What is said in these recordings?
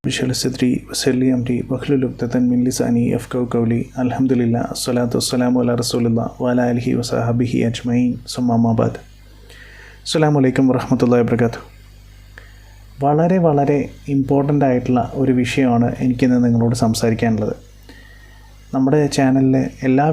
بشر صدري وسلي أمري واحلل عقدة من لساني يفقهوا قولي الحمد لله الصلاة والسلام على رسول الله وعلى آله وصحبه أجمعين ثم أما بعد അസ്സലാമു അലൈക്കും വറഹ്മത്തുള്ളാഹി വബറകാതുഹു. വളരെ ഇമ്പോർട്ടൻ്റ് ആയിട്ടുള്ള ഒരു വിഷയമാണ് എനിക്കിന്ന് നിങ്ങളോട് സംസാരിക്കാനുള്ളത്. നമ്മുടെ ചാനലിലെ എല്ലാ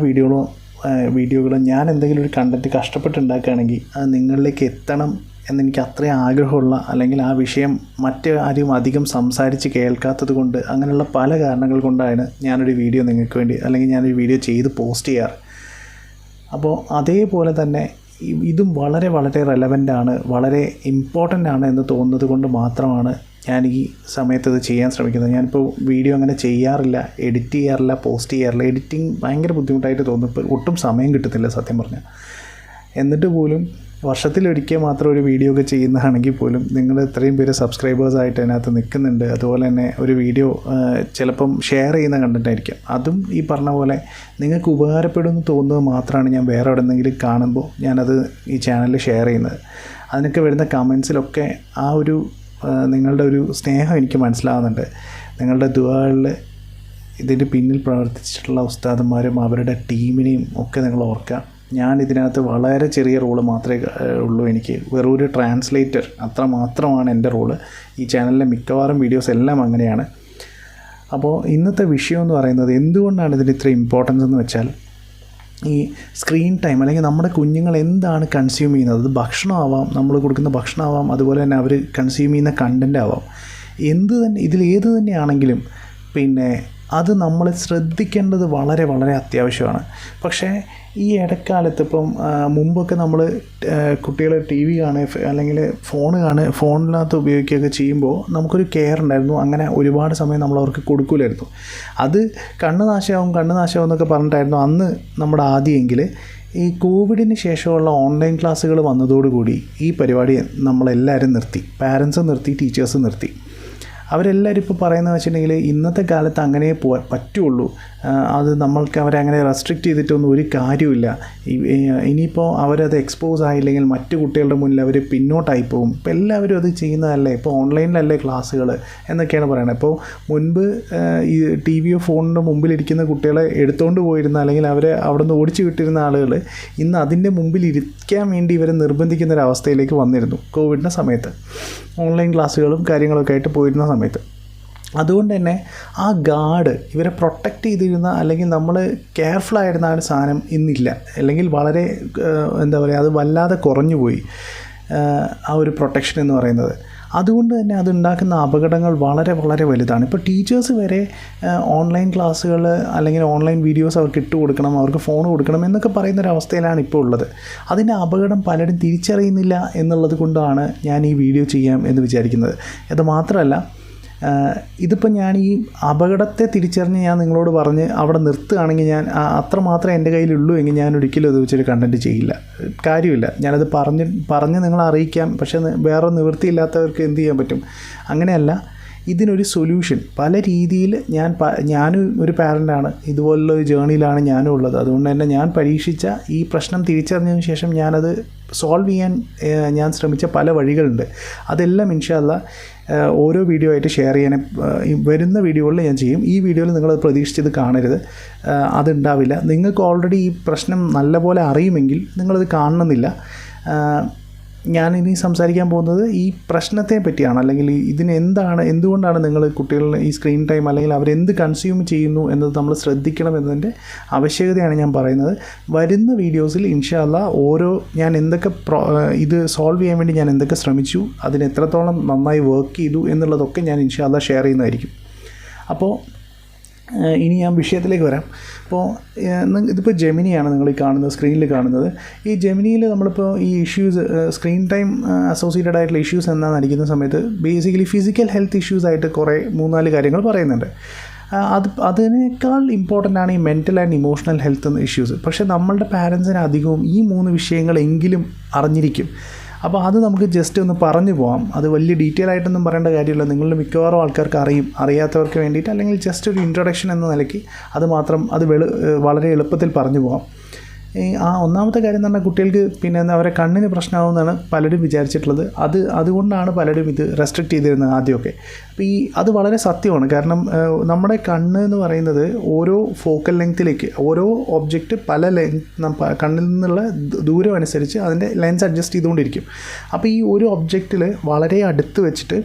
വീഡിയോകളും ഞാൻ എന്തെങ്കിലും ഒരു കണ്ടൻറ്റ് കഷ്ടപ്പെട്ടുണ്ടാക്കുകയാണെങ്കിൽ അത് നിങ്ങളിലേക്ക് എത്തണം എന്നെനിക്ക് അത്രയും ആഗ്രഹമുള്ള, അല്ലെങ്കിൽ ആ വിഷയം മറ്റാരും അധികം സംസാരിച്ച് കേൾക്കാത്തത് കൊണ്ട്, അങ്ങനെയുള്ള പല കാരണങ്ങൾ കൊണ്ടാണ് ഞാനൊരു വീഡിയോ നിങ്ങൾക്ക് വേണ്ടി, അല്ലെങ്കിൽ ഞാനൊരു വീഡിയോ ചെയ്ത് പോസ്റ്റ് ചെയ്യാറ്. അപ്പോൾ അതേപോലെ തന്നെ ഇതും വളരെ റെലവൻ്റാണ്, വളരെ ഇമ്പോർട്ടൻ്റ് ആണ് എന്ന് തോന്നുന്നത് കൊണ്ട് മാത്രമാണ് ഞാൻ ഈ സമയത്ത് ഇത് ചെയ്യാൻ ശ്രമിക്കുന്നത്. ഞാനിപ്പോൾ വീഡിയോ അങ്ങനെ ചെയ്യാറില്ല, എഡിറ്റ് ചെയ്യാറില്ല, പോസ്റ്റ് ചെയ്യാറില്ല. എഡിറ്റിംഗ് ഭയങ്കര ബുദ്ധിമുട്ടായിട്ട് തോന്നും. ഇപ്പോൾ ഒട്ടും സമയം കിട്ടത്തില്ല സത്യം പറഞ്ഞാൽ. എന്നിട്ട് പോലും വർഷത്തിലൊരിക്കൽ മാത്രം ഒരു വീഡിയോ ഒക്കെ ചെയ്യുന്നതാണെങ്കിൽ പോലും നിങ്ങൾ ഇത്രയും പേര് സബ്സ്ക്രൈബേഴ്സായിട്ട് അതിനകത്ത് നിൽക്കുന്നുണ്ട്. അതുപോലെ തന്നെ ഒരു വീഡിയോ ചിലപ്പം ഷെയർ ചെയ്യുന്ന കണ്ടൻറ്റായിരിക്കും. അതും ഈ പറഞ്ഞ പോലെ നിങ്ങൾക്ക് ഉപകാരപ്പെടുമെന്ന് തോന്നുന്നത് മാത്രമാണ് ഞാൻ വേറെ എവിടെയെങ്കിലും കാണുമ്പോൾ ഞാനത് ഈ ചാനലിൽ ഷെയർ ചെയ്യുന്നത്. അതിനൊക്കെ വരുന്ന കമൻസിലൊക്കെ ആ ഒരു നിങ്ങളുടെ ഒരു സ്നേഹം എനിക്ക് മനസ്സിലാകുന്നുണ്ട്. നിങ്ങളുടെ ദുആകളിൽ ഇതിൻ്റെ പിന്നിൽ പ്രവർത്തിച്ചിട്ടുള്ള ഉസ്താദന്മാരും അവരുടെ ടീമിനെയും ഒക്കെ നിങ്ങൾ ഓർക്കുക. ഞാൻ ഇതിനകത്ത് വളരെ ചെറിയ റോള് മാത്രമേ ഉള്ളൂ. എനിക്ക് വെറൊരു ട്രാൻസ്ലേറ്റർ, അത്ര മാത്രമാണ് എൻ്റെ റോള്. ഈ ചാനലിലെ മിക്കവാറും വീഡിയോസ് എല്ലാം അങ്ങനെയാണ്. അപ്പോൾ ഇന്നത്തെ വിഷയം എന്ന് പറയുന്നത്, എന്തുകൊണ്ടാണ് ഇതിന് ഇത്ര ഇമ്പോർട്ടൻസ് എന്ന് വെച്ചാൽ, ഈ സ്ക്രീൻ ടൈം, അല്ലെങ്കിൽ നമ്മുടെ കുഞ്ഞുങ്ങൾ എന്താണ് കൺസ്യൂം ചെയ്യുന്നത്, അത് ഭക്ഷണമാവാം, നമ്മൾ കൊടുക്കുന്ന ഭക്ഷണമാവാം, അതുപോലെ തന്നെ അവർ കൺസ്യൂം ചെയ്യുന്ന കണ്ടൻ്റ് ആവാം, ഇതിലേത് തന്നെയാണെങ്കിലും പിന്നെ അത് നമ്മൾ ശ്രദ്ധിക്കേണ്ടത് വളരെ അത്യാവശ്യമാണ്. പക്ഷേ ഈ ഇടക്കാലത്ത് ഇപ്പം മുമ്പൊക്കെ നമ്മൾ കുട്ടികൾ TV കാണുക അല്ലെങ്കിൽ ഫോണിനകത്ത് ഉപയോഗിക്കുകയൊക്കെ ചെയ്യുമ്പോൾ നമുക്കൊരു കെയർ ഉണ്ടായിരുന്നു. അങ്ങനെ ഒരുപാട് സമയം നമ്മൾ അവർക്ക് കൊടുക്കില്ലായിരുന്നു. അത് കണ്ണ് നാശമാവും എന്നൊക്കെ പറഞ്ഞിട്ടായിരുന്നു അന്ന് നമ്മുടെ ആദ്യമെങ്കിൽ. ഈ കോവിഡിന് ശേഷമുള്ള ഓൺലൈൻ ക്ലാസ്സുകൾ വന്നതോടുകൂടി ഈ പരിപാടി നമ്മളെല്ലാവരും നിർത്തി. പാരൻസ് നിർത്തി, ടീച്ചേഴ്സ് നിർത്തി. അവരെല്ലാവരും ഇപ്പോൾ പറയുന്നത് വെച്ചിട്ടുണ്ടെങ്കിൽ ഇന്നത്തെ കാലത്ത് അങ്ങനെ പറ്റുള്ളൂ, അത് നമ്മൾക്ക് അവരെ അങ്ങനെ റെസ്ട്രിക്റ്റ് ചെയ്തിട്ടൊന്നും ഒരു കാര്യമില്ല. ഇനിയിപ്പോൾ അവരത് എക്സ്പോസ് ആയില്ലെങ്കിൽ മറ്റു കുട്ടികളുടെ മുന്നിൽ അവർ പിന്നോട്ടായി പോകും. ഇപ്പോൾ എല്ലാവരും അത് ചെയ്യുന്നതല്ലേ, ഇപ്പോൾ ഓൺലൈനിലല്ലേ ക്ലാസ്സുകൾ എന്നൊക്കെയാണ് പറയുന്നത്. ഇപ്പോൾ മുൻപ് ഈ TV ഫോണിൻ്റെ മുമ്പിലിരിക്കുന്ന കുട്ടികളെ എടുത്തുകൊണ്ട് പോയിരുന്ന, അല്ലെങ്കിൽ അവരെ അവിടെ നിന്ന് ഓടിച്ചു വിട്ടിരുന്ന ആളുകൾ ഇന്ന് അതിൻ്റെ മുമ്പിൽ ഇരിക്കാൻ വേണ്ടി ഇവരെ നിർബന്ധിക്കുന്ന ഒരു അവസ്ഥയിലേക്ക് വന്നിരുന്നു കോവിഡിൻ്റെ സമയത്ത്, ഓൺലൈൻ ക്ലാസ്സുകളും കാര്യങ്ങളൊക്കെ ആയിട്ട് പോയിരുന്ന സമയത്ത്. അതുകൊണ്ട് തന്നെ ആ ഗാർഡ് ഇവരെ പ്രൊട്ടക്റ്റ് ചെയ്തിരുന്ന, അല്ലെങ്കിൽ നമ്മൾ കെയർഫുൾ ആയിരുന്ന ആ ഒരു സാധനം ഇന്നില്ല, അല്ലെങ്കിൽ വളരെ അത് വല്ലാതെ കുറഞ്ഞു പോയി ആ ഒരു പ്രൊട്ടക്ഷൻ എന്ന് പറയുന്നത്. അതുകൊണ്ട് തന്നെ അതുണ്ടാക്കുന്ന അപകടങ്ങൾ വളരെ വലുതാണ്. ഇപ്പോൾ ടീച്ചേഴ്സ് വരെ ഓൺലൈൻ ക്ലാസ്സുകൾ അല്ലെങ്കിൽ ഓൺലൈൻ വീഡിയോസ് അവർക്ക് ഇട്ട് കൊടുക്കണം, അവർക്ക് ഫോൺ കൊടുക്കണം എന്നൊക്കെ പറയുന്നൊരവസ്ഥയിലാണ് ഇപ്പോൾ ഉള്ളത്. അതിൻ്റെ അപകടം പലരും തിരിച്ചറിയുന്നില്ല എന്നുള്ളത് കൊണ്ടാണ് ഞാൻ ഈ വീഡിയോ ചെയ്യാം എന്ന് വിചാരിക്കുന്നത്. അത് മാത്രമല്ല, ഇതിപ്പോൾ ഞാൻ ഈ അപകടത്തെ തിരിച്ചറിഞ്ഞ് ഞാൻ നിങ്ങളോട് പറഞ്ഞ് അവിടെ നിർത്തുകയാണെങ്കിൽ, ഞാൻ അത്രമാത്രം എൻ്റെ കയ്യിലുള്ളൂ എങ്കിൽ ഞാൻ ഒരിക്കലും അത് വെച്ചൊരു കണ്ടൻറ്റ് ചെയ്യില്ല, കാര്യമില്ല. ഞാനത് പറഞ്ഞ് നിങ്ങളെ അറിയിക്കാം. പക്ഷേ വേറെ നിവൃത്തിയില്ലാത്തവർക്ക് എന്ത് ചെയ്യാൻ പറ്റും? അങ്ങനെയല്ല, ഇതിനൊരു സൊല്യൂഷൻ പല രീതിയിൽ ഞാനും ഒരു പാരൻ്റാണ്, ഇതുപോലുള്ള ഒരു ജേണിയിലാണ് ഞാനും ഉള്ളത്. അതുകൊണ്ട് തന്നെ ഞാൻ പരീക്ഷിച്ച ഈ പ്രശ്നം തിരിച്ചറിഞ്ഞതിന് ശേഷം ഞാനത് സോൾവ് ചെയ്യാൻ ഞാൻ ശ്രമിച്ച പല വഴികളുണ്ട്. അതെല്ലാം ഇൻഷാ അല്ലാഹ് ഓരോ വീഡിയോ ആയിട്ട് ഷെയർ ചെയ്യാൻ വരുന്ന വീഡിയോകളിൽ ഞാൻ ചെയ്യും. ഈ വീഡിയോയിൽ നിങ്ങളത് പ്രതീക്ഷിച്ചത് കാണരുത്, അതുണ്ടാവില്ല. നിങ്ങൾക്ക് ഓൾറെഡി ഈ പ്രശ്നം നല്ലപോലെ അറിയുമെങ്കിൽ നിങ്ങളത് കാണണമെന്നില്ല. ഞാനിനി സംസാരിക്കാൻ പോകുന്നത് ഈ പ്രശ്നത്തെ പറ്റിയാണ്, അല്ലെങ്കിൽ എന്തുകൊണ്ടാണ് നിങ്ങൾ കുട്ടികളുടെ ഈ സ്ക്രീൻ ടൈം, അല്ലെങ്കിൽ അവരെന്ത് കൺസ്യൂം ചെയ്യുന്നു എന്നത് നമ്മൾ ശ്രദ്ധിക്കണം എന്നതിൻ്റെ ആവശ്യകതയാണ് ഞാൻ പറയുന്നത്. വരുന്ന വീഡിയോസിൽ ഇൻഷാ അല്ലാഹ് ഞാൻ എന്തൊക്കെ ഇത് സോൾവ് ചെയ്യാൻ വേണ്ടി ഞാൻ എന്തൊക്കെ ശ്രമിച്ചു, അതിന് എത്രത്തോളം നന്നായി വർക്ക് ചെയ്തു എന്നുള്ളതൊക്കെ ഞാൻ ഇൻഷാ അല്ലാഹ് ഷെയർ ചെയ്യുന്നതായിരിക്കും. അപ്പോൾ ഇനി ഞാൻ വിഷയത്തിലേക്ക് വരാം. അപ്പോൾ ഇതിപ്പോൾ ജെമിനിയാണ് നിങ്ങൾ ഈ സ്ക്രീനിൽ കാണുന്നത്. ഈ ജെമിനിയിൽ നമ്മളിപ്പോൾ ഈ ഇഷ്യൂസ്, സ്ക്രീൻ ടൈം അസോസിയേറ്റഡ് ആയിട്ടുള്ള ഇഷ്യൂസ് എന്താണെന്ന് അടിക്കുന്ന സമയത്ത് ബേസിക്കലി ഫിസിക്കൽ ഹെൽത്ത് ഇഷ്യൂസ് ആയിട്ട് കുറേ 3-4 കാര്യങ്ങൾ പറയുന്നുണ്ട്. അതിനേക്കാൾ ഇമ്പോർട്ടൻ്റ് ആണ് ഈ mental and emotional health issues. പക്ഷേ നമ്മളുടെ പാരൻസിന് അധികവും ഈ 3 വിഷയങ്ങളെങ്കിലും അറിഞ്ഞിരിക്കും. അപ്പോൾ അത് നമുക്ക് ജസ്റ്റ് ഒന്ന് പറഞ്ഞു പോകാം. അത് വലിയ ഡീറ്റെയിൽ ആയിട്ടൊന്നും പറയേണ്ട കാര്യമില്ല. നിങ്ങളുടെ മിക്കവാറും ആൾക്കാർക്ക് അറിയാത്തവർക്ക് വേണ്ടിയിട്ട്, അല്ലെങ്കിൽ ജസ്റ്റ് ഒരു ഇൻട്രൊഡക്ഷൻ എന്ന നിലയ്ക്ക് അത് വളരെ എളുപ്പത്തിൽ പറഞ്ഞു പോകാം. ഒന്നാമത്തെ കാര്യം എന്ന് പറഞ്ഞാൽ കുട്ടികൾക്ക് പിന്നെ അവരെ കണ്ണിന് പ്രശ്നമാകുമെന്നാണ് പലരും വിചാരിച്ചിട്ടുള്ളത്. അതുകൊണ്ടാണ് പലരും ഇത് റെസ്ട്രിക്റ്റ് ചെയ്തിരുന്നത് ആദ്യമൊക്കെ. അപ്പോൾ അത് വളരെ സത്യമാണ്. കാരണം നമ്മുടെ കണ്ണ് എന്ന് പറയുന്നത് ഓരോ ഫോക്കൽ ലെങ്ത്തിലേക്ക് ഓരോ ഒബ്ജക്റ്റ് പല കണ്ണിൽ നിന്നുള്ള ദൂരം അനുസരിച്ച് അതിൻ്റെ ലെൻസ് അഡ്ജസ്റ്റ് ചെയ്തുകൊണ്ടിരിക്കും. അപ്പോൾ ഈ ഒരു ഒബ്ജക്റ്റിൽ വളരെ അടുത്ത് വെച്ചിട്ട്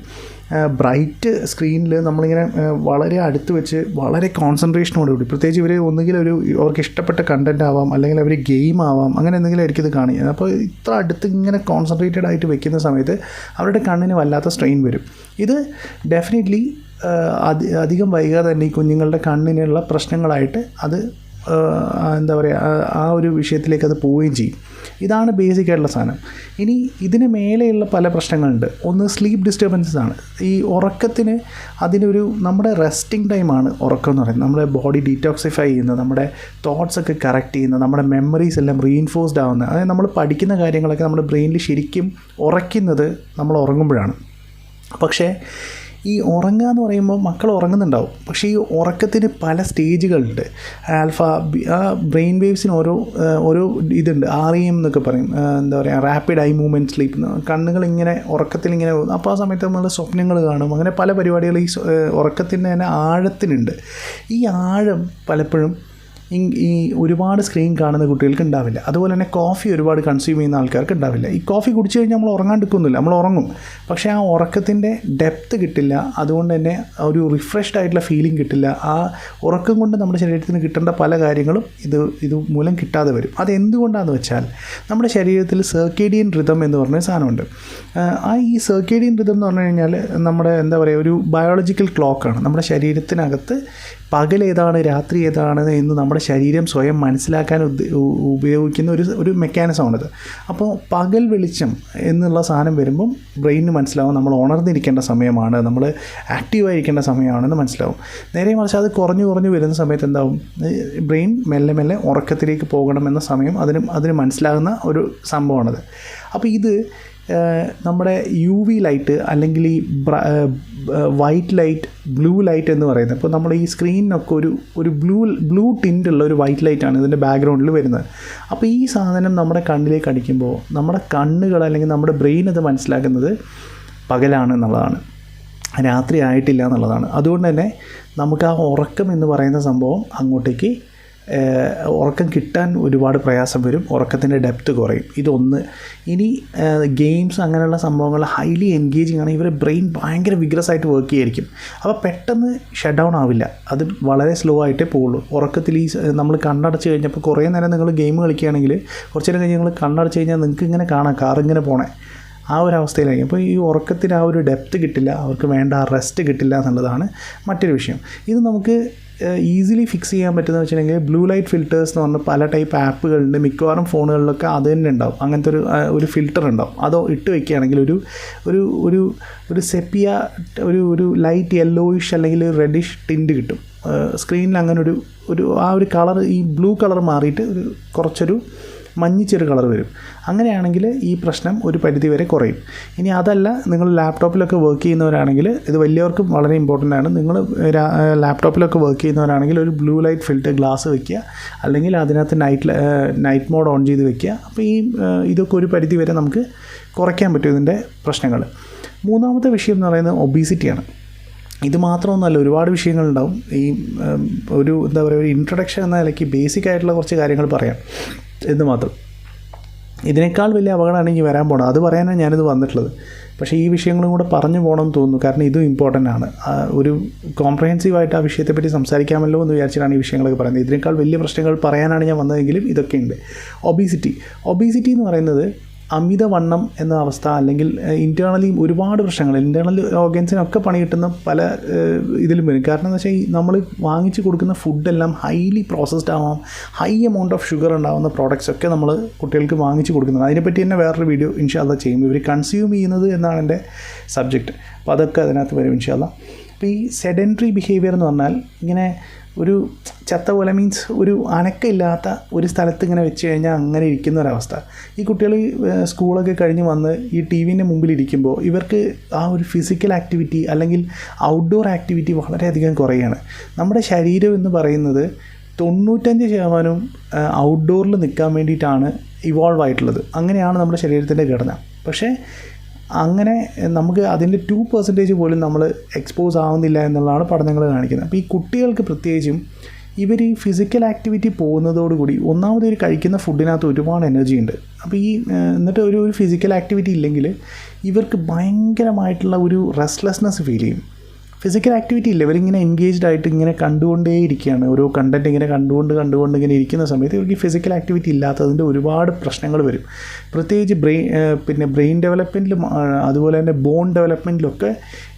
ബ്രൈറ്റ് സ്ക്രീനിൽ നമ്മളിങ്ങനെ വളരെ അടുത്ത് വെച്ച് വളരെ കോൺസെൻട്രേഷനോടുകൂടി, പ്രത്യേകിച്ച് ഇവർ ഒന്നുകിൽ അവർക്ക് ഇഷ്ടപ്പെട്ട കണ്ടൻറ് ആവാം, അല്ലെങ്കിൽ അവർ ഗെയിം ആവാം, അങ്ങനെ എന്തെങ്കിലും ആയിരിക്കും ഇത് കാണിക്കുന്നത്. അപ്പോൾ ഇത്ര അടുത്ത് ഇങ്ങനെ കോൺസെൻട്രേറ്റഡ് ആയിട്ട് വെക്കുന്ന സമയത്ത് അവരുടെ കണ്ണിന് വല്ലാത്ത സ്ട്രെയിൻ വരും. ഇത് ഡെഫിനറ്റ്ലി അധികം വൈകാതെ തന്നെ ഈ കുഞ്ഞുങ്ങളുടെ കണ്ണിനുള്ള പ്രശ്നങ്ങളായിട്ട് അത് എന്താ പറയുക, ആ ഒരു വിഷയത്തിലേക്ക് അത് പോവുകയും ചെയ്യും. ഇതാണ് ബേസിക് ആയിട്ടുള്ള സാധനം. ഇനി ഇതിന് മേലെയുള്ള പല പ്രശ്നങ്ങളുണ്ട്. ഒന്ന് സ്ലീപ്പ് ഡിസ്റ്റർബൻസസ് ആണ്. ഈ ഉറക്കത്തിന് നമ്മുടെ റെസ്റ്റിംഗ് ടൈമാണ് ഉറക്കം എന്ന് പറയുന്നത്. നമ്മുടെ ബോഡി ഡീറ്റോക്സിഫൈ ചെയ്യുന്നത്, നമ്മുടെ തോട്ട്സ് ഒക്കെ കറക്റ്റ് ചെയ്യുന്നത്, നമ്മുടെ മെമ്മറീസ് എല്ലാം റീഇൻഫോഴ്സ്ഡ് ആവുന്നത്, അതായത് നമ്മൾ പഠിക്കുന്ന കാര്യങ്ങളൊക്കെ നമ്മുടെ ബ്രെയിനിൽ ശരിക്കും ഉറയ്ക്കുന്നത് നമ്മൾ ഉറങ്ങുമ്പോഴാണ്. പക്ഷേ ഈ ഉറങ്ങുക എന്ന് പറയുമ്പോൾ മക്കൾ ഉറങ്ങുന്നുണ്ടാവും, പക്ഷേ ഈ ഉറക്കത്തിന് പല സ്റ്റേജുകളുണ്ട്. ബ്രെയിൻ വേവ്സിന് ഓരോ ഇതുണ്ട്. REM എന്നൊക്കെ പറയും, എന്താ പറയുക, റാപ്പിഡ് ഐ മൂവ്മെൻറ്റ് സ്ലീപ്പ്. കണ്ണുകളിങ്ങനെ ഉറക്കത്തിലിങ്ങനെ പോകുന്നു. അപ്പോൾ ആ സമയത്ത് നമ്മൾ സ്വപ്നങ്ങൾ കാണും. അങ്ങനെ പല പരിപാടികൾ ഈ ഉറക്കത്തിൻ്റെ തന്നെ ആഴത്തിനുണ്ട്. ഈ ആഴം പലപ്പോഴും ഈ ഒരുപാട് സ്ക്രീൻ കാണുന്ന കുട്ടികൾക്ക് ഉണ്ടാവില്ല. അതുപോലെ തന്നെ കോഫി ഒരുപാട് കൺസ്യൂം ചെയ്യുന്ന ആൾക്കാർക്ക് ഉണ്ടാവില്ല. ഈ കോഫി കുടിച്ചു കഴിഞ്ഞാൽ നമ്മൾ ഉറങ്ങാണ്ടിരിക്കുന്നില്ല, നമ്മൾ ഉറങ്ങും, പക്ഷേ ആ ഉറക്കത്തിൻ്റെ ഡെപ്ത്ത് കിട്ടില്ല. അതുകൊണ്ട് തന്നെ ഒരു റിഫ്രഷ്ഡ് ആയിട്ടുള്ള ഫീലിംഗ് കിട്ടില്ല. ആ ഉറക്കം കൊണ്ട് നമ്മുടെ ശരീരത്തിന് കിട്ടേണ്ട പല കാര്യങ്ങളും ഇത് മൂലം കിട്ടാതെ വരും. അതെന്തുകൊണ്ടാണെന്ന് വെച്ചാൽ നമ്മുടെ ശരീരത്തിൽ സർക്കേഡിയൻ റിതം എന്ന് പറഞ്ഞ സാധനമുണ്ട്. ഈ സർക്കേഡിയൻ റിതം എന്ന് പറഞ്ഞു കഴിഞ്ഞാൽ നമ്മുടെ എന്താ പറയുക, ഒരു ബയോളജിക്കൽ ക്ലോക്കാണ്. നമ്മുടെ ശരീരത്തിനകത്ത് പകൽ ഏതാണ് രാത്രി ഏതാണ് എന്ന് നമ്മുടെ ശരീരം സ്വയം മനസ്സിലാക്കാൻ ഉപയോഗിക്കുന്ന ഒരു മെക്കാനിസമാണിത്. അപ്പോൾ പകൽ വെളിച്ചം എന്നുള്ള സാധനം വരുമ്പം ബ്രെയിനിന് മനസ്സിലാവും നമ്മൾ ഉണർന്നിരിക്കേണ്ട സമയമാണ്, നമ്മൾ ആക്റ്റീവായിരിക്കേണ്ട സമയമാണെന്ന് മനസ്സിലാവും. നേരെ മറിച്ച് അത് കുറഞ്ഞു വരുന്ന സമയത്ത് എന്താവും, ബ്രെയിൻ മെല്ലെ മെല്ലെ ഉറക്കത്തിലേക്ക് പോകണമെന്ന സമയം അതിന് മനസ്സിലാകുന്ന ഒരു സംഭവമാണത്. അപ്പോൾ ഇത് നമ്മുടെ UV ലൈറ്റ് അല്ലെങ്കിൽ ഈ വൈറ്റ് ലൈറ്റ്, ബ്ലൂ ലൈറ്റ് എന്ന് പറയുന്നത്, ഇപ്പോൾ നമ്മുടെ ഈ സ്ക്രീനിനൊക്കെ ഒരു ബ്ലൂ ടിൻ്റുള്ള ഒരു വൈറ്റ് ലൈറ്റാണ് ഇതിൻ്റെ ബാക്ക്ഗ്രൗണ്ടിൽ വരുന്നത്. അപ്പോൾ ഈ സാധനം നമ്മുടെ കണ്ണിലേക്ക് അടിക്കുമ്പോൾ നമ്മുടെ കണ്ണുകൾ അല്ലെങ്കിൽ നമ്മുടെ ബ്രെയിൻ അത് മനസ്സിലാക്കുന്നത് പകലാണ് എന്നുള്ളതാണ്, രാത്രി ആയിട്ടില്ല എന്നുള്ളതാണ്. അതുകൊണ്ട് തന്നെ നമുക്ക് ആ ഉറക്കം എന്ന് പറയുന്ന സംഭവം അങ്ങോട്ടേക്ക് ഉറക്കം കിട്ടാൻ ഒരുപാട് പ്രയാസം വരും, ഉറക്കത്തിൻ്റെ ഡെപ്ത്ത് കുറയും. ഇതൊന്ന്. ഇനി ഗെയിംസ് അങ്ങനെയുള്ള സംഭവങ്ങൾ ഹൈലി എൻഗേജിങ് ആണ്. ഇവരുടെ ബ്രെയിൻ ഭയങ്കര വിഗ്രസ് ആയിട്ട് വർക്ക് ചെയ്യായിരിക്കും. അപ്പോൾ പെട്ടെന്ന് ഷട്ട് ഡൗൺ ആവില്ല, അത് വളരെ സ്ലോ ആയിട്ടേ പോകുള്ളൂ. ഉറക്കത്തിൽ നമ്മൾ കണ്ണടച്ച് കഴിഞ്ഞപ്പോൾ കുറേ നേരം നിങ്ങൾ ഗെയിം കളിക്കുകയാണെങ്കിൽ കുറച്ച് നേരം കഴിഞ്ഞ് നിങ്ങൾ കണ്ണടച്ച് കഴിഞ്ഞാൽ നിങ്ങൾക്ക് ഇങ്ങനെ കാണാം കാറിങ്ങനെ പോണേ, ആ ഒരു അവസ്ഥയിലായിരിക്കും. അപ്പോൾ ഈ ഉറക്കത്തിന് ആ ഒരു ഡെപ്ത്ത് കിട്ടില്ല, അവർക്ക് വേണ്ട ആ റെസ്റ്റ് കിട്ടില്ല എന്നുള്ളതാണ് മറ്റൊരു വിഷയം. ഇത് നമുക്ക് ഈസിലി ഫിക്സ് ചെയ്യാൻ പറ്റുന്നത് വെച്ചിട്ടുണ്ടെങ്കിൽ ബ്ലൂ ലൈറ്റ് ഫിൽറ്റേഴ്സ് എന്ന് പറഞ്ഞാൽ പല ടൈപ്പ് ആപ്പുകളുണ്ട്. മിക്കവാറും ഫോണുകളിലൊക്കെ അത് തന്നെ ഉണ്ടാവും, അങ്ങനത്തെ ഒരു ഫിൽറ്റർ ഉണ്ടാവും. അതോ ഇട്ട് വയ്ക്കുകയാണെങ്കിൽ ഒരു സെപ്പിയ ഒരു ലൈറ്റ് യെല്ലോയിഷ് അല്ലെങ്കിൽ റെഡിഷ് ടിൻറ്റ് കിട്ടും സ്ക്രീനിൽ. അങ്ങനെ ആ ഒരു കളർ, ഈ ബ്ലൂ കളർ മാറിയിട്ട് കുറച്ചൊരു മഞ്ഞിച്ചൊരു കളർ വരും. അങ്ങനെയാണെങ്കിൽ ഈ പ്രശ്നം ഒരു പരിധി വരെ കുറയും. ഇനി അതല്ല, നിങ്ങൾ ലാപ്ടോപ്പിലൊക്കെ വർക്ക് ചെയ്യുന്നവരാണെങ്കിൽ, ഇത് വലിയവർക്കും വളരെ ഇമ്പോർട്ടൻ്റ് ആണ്, നിങ്ങൾ ലാപ്ടോപ്പിലൊക്കെ വർക്ക് ചെയ്യുന്നവരാണെങ്കിൽ ഒരു ബ്ലൂ ലൈറ്റ് ഫിൽറ്റർ ഗ്ലാസ് വയ്ക്കുക, അല്ലെങ്കിൽ അതിനകത്ത് നൈറ്റ് മോഡ് ഓൺ ചെയ്ത് വയ്ക്കുക. അപ്പോൾ ഇതൊക്കെ ഒരു പരിധി വരെ നമുക്ക് കുറയ്ക്കാൻ പറ്റും ഇതിൻ്റെ പ്രശ്നങ്ങൾ. മൂന്നാമത്തെ വിഷയം എന്ന് പറയുന്നത് ഒബീസിറ്റിയാണ്. ഇത് മാത്രമൊന്നുമല്ല, ഒരുപാട് വിഷയങ്ങളുണ്ടാവും. എന്താ പറയുക, ഒരു ഇൻട്രൊഡക്ഷൻ എന്ന നിലയ്ക്ക് ബേസിക് ആയിട്ടുള്ള കുറച്ച് കാര്യങ്ങൾ പറയാം എന്ന് മാത്രം. ഇതിനേക്കാൾ വലിയ അപകടമാണ് ഇനി വരാൻ പോകണം, അത് പറയാനാണ് ഞാനിത് വന്നിട്ടുള്ളത്. പക്ഷേ ഈ വിഷയങ്ങളും കൂടെ പറഞ്ഞു പോകണമെന്ന് തോന്നുന്നു, കാരണം ഇതും ഇമ്പോർട്ടൻ്റ് ആണ്. ഒരു കോംപ്രഹെൻസീവായിട്ട് ആ വിഷയത്തെപ്പറ്റി സംസാരിക്കാമല്ലോ എന്ന് വിചാരിച്ചിട്ടാണ് ഈ വിഷയങ്ങളൊക്കെ പറയുന്നത്. ഇതിനേക്കാൾ വലിയ പ്രശ്നങ്ങൾ പറയാനാണ് ഞാൻ വന്നതെങ്കിലും ഇതൊക്കെയുണ്ട്. ഒബീസിറ്റി എന്ന് പറയുന്നത് അമിതവണ്ണം എന്ന അവസ്ഥ, അല്ലെങ്കിൽ ഇൻറ്റേർണലി ഒരുപാട് പ്രശ്നങ്ങൾ, ഇൻറ്റേർണൽ ഓർഗൻസിനൊക്കെ പണി കിട്ടുന്ന പല ഇതിലും വരും. കാരണം എന്ന് വെച്ചാൽ നമ്മൾ വാങ്ങിച്ച് കൊടുക്കുന്ന ഫുഡെല്ലാം ഹൈലി പ്രോസസ്ഡ് ആവാം, ഹൈ എമൗണ്ട് ഓഫ് ഷുഗർ ഉണ്ടാകുന്ന പ്രോഡക്റ്റ്സ് ഒക്കെ നമ്മൾ കുട്ടികൾക്ക് വാങ്ങിച്ച് കൊടുക്കുന്നത്. അതിനെപ്പറ്റി തന്നെ വേറൊരു വീഡിയോ ഇൻഷാ അല്ലാഹ് ചെയ്യും. ഇവർ കൺസ്യൂം ചെയ്യുന്നത് എന്നാണ് എൻ്റെ സബ്ജക്റ്റ്. അപ്പോൾ അതൊക്കെ അതിനകത്ത് വരും ഇൻഷാ അല്ലാഹ്. അപ്പോൾ ഈ സെഡൻറ്ററി ബിഹേവിയർ എന്ന് പറഞ്ഞാൽ ഇങ്ങനെ ഒരു ചത്ത പോലെ, മീൻസ് ഒരു അനക്കമില്ലാത്ത ഒരു സ്ഥലത്ത് ഇങ്ങനെ വെച്ച് കഴിഞ്ഞാൽ അങ്ങനെ ഇരിക്കുന്ന ഒരവസ്ഥ. ഈ കുട്ടികൾ സ്കൂളൊക്കെ കഴിഞ്ഞ് വന്ന് ഈ TV-ൻ്റെ മുമ്പിൽ ഇരിക്കുമ്പോൾ ഇവർക്ക് ആ ഒരു ഫിസിക്കൽ ആക്ടിവിറ്റി അല്ലെങ്കിൽ ഔട്ട്ഡോർ ആക്ടിവിറ്റി വളരെയധികം കുറയാണ്. നമ്മുടെ ശരീരം എന്ന് പറയുന്നത് 95% ഔട്ട്ഡോറിൽ നിൽക്കാൻ വേണ്ടിയിട്ടാണ് ഇവോൾവ് ആയിട്ടുള്ളത്. അങ്ങനെയാണ് നമ്മുടെ ശരീരത്തിൻ്റെ ഘടന. പക്ഷേ അങ്ങനെ നമുക്ക് അതിൻ്റെ 2% പോലും നമ്മൾ എക്സ്പോസ് ആവുന്നില്ല എന്നുള്ളതാണ് പഠനങ്ങൾ കാണിക്കുന്നത്. അപ്പോൾ ഈ കുട്ടികൾക്ക് പ്രത്യേകിച്ചും ഇവർ ഈ ഫിസിക്കൽ ആക്ടിവിറ്റി പോകുന്നതോടുകൂടി ഒന്നാമത് ഇവർ കഴിക്കുന്ന ഫുഡിനകത്ത് ഒരുപാട് എനർജി ഉണ്ട്. അപ്പോൾ ഈ എന്നിട്ട് ഒരു ഫിസിക്കൽ ആക്ടിവിറ്റി ഇല്ലെങ്കിൽ ഇവർക്ക് ഭയങ്കരമായിട്ടുള്ള ഒരു റെസ്റ്റ്ലെസ്നെസ് ഫീൽ ചെയ്യും. ഫിസിക്കൽ ആക്ടിവിറ്റി ഇല്ല, ഇവരിങ്ങനെ എൻഗേജ്ഡ് ആയിട്ട് ഇങ്ങനെ കണ്ടുകൊണ്ടേയിരിക്കുകയാണ്. ഓരോ കണ്ടൻറ്റ് ഇങ്ങനെ കണ്ടുകൊണ്ട് ഇങ്ങനെ ഇരിക്കുന്ന സമയത്ത് ഇവർക്ക് ഫിസിക്കൽ ആക്ടിവിറ്റി ഇല്ലാത്തതിൻ്റെ ഒരുപാട് പ്രശ്നങ്ങൾ വരും. പ്രത്യേകിച്ച് ബ്രെയിൻ ഡെവലപ്മെൻറ്റിലും അതുപോലെ തന്നെ ബോൺ ഡെവലപ്മെൻറ്റിലൊക്കെ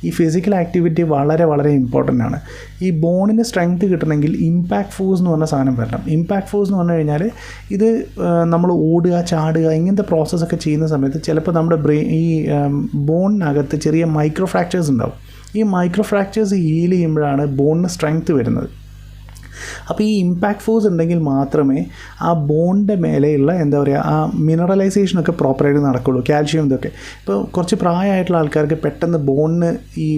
ഈ ഫിസിക്കൽ ആക്ടിവിറ്റി വളരെ വളരെ ഇമ്പോർട്ടൻ്റ് ആണ്. ഈ ബോണിന് സ്ട്രെങ്ത് കിട്ടണമെങ്കിൽ ഇമ്പാക്ട് ഫോഴ്സ് എന്ന് പറഞ്ഞ സാധനം വരണം. ഇമ്പാക്ട് ഫോഴ്സ് എന്ന് പറഞ്ഞു കഴിഞ്ഞാൽ ഇത് നമ്മൾ ഓടുക, ചാടുക, ഇങ്ങനത്തെ പ്രോസസ്സൊക്കെ ചെയ്യുന്ന സമയത്ത് ചിലപ്പോൾ നമ്മുടെ ഈ ബോണിനകത്ത് ചെറിയ മൈക്രോ ഫ്രാക്ചേഴ്സ് ഉണ്ടാവും. ഈ മൈക്രോ ഫ്രാക്ചേഴ്സ് ഹീൽ ചെയ്യുമ്പോഴാണ് ബോണിന് സ്ട്രെങ്ത് വരുന്നത്. അപ്പോൾ ഈ ഇമ്പാക്ട് ഫോഴ്സ് ഉണ്ടെങ്കിൽ മാത്രമേ ആ ബോണിൻ്റെ മേലെയുള്ള ആ മിനറലൈസേഷനൊക്കെ പ്രോപ്പറായിട്ട് നടക്കുള്ളൂ. കാൽഷ്യം ഇതൊക്കെ ഇപ്പോൾ കുറച്ച് പ്രായമായിട്ടുള്ള ആൾക്കാർക്ക് പെട്ടെന്ന് ബോണിന് ഈ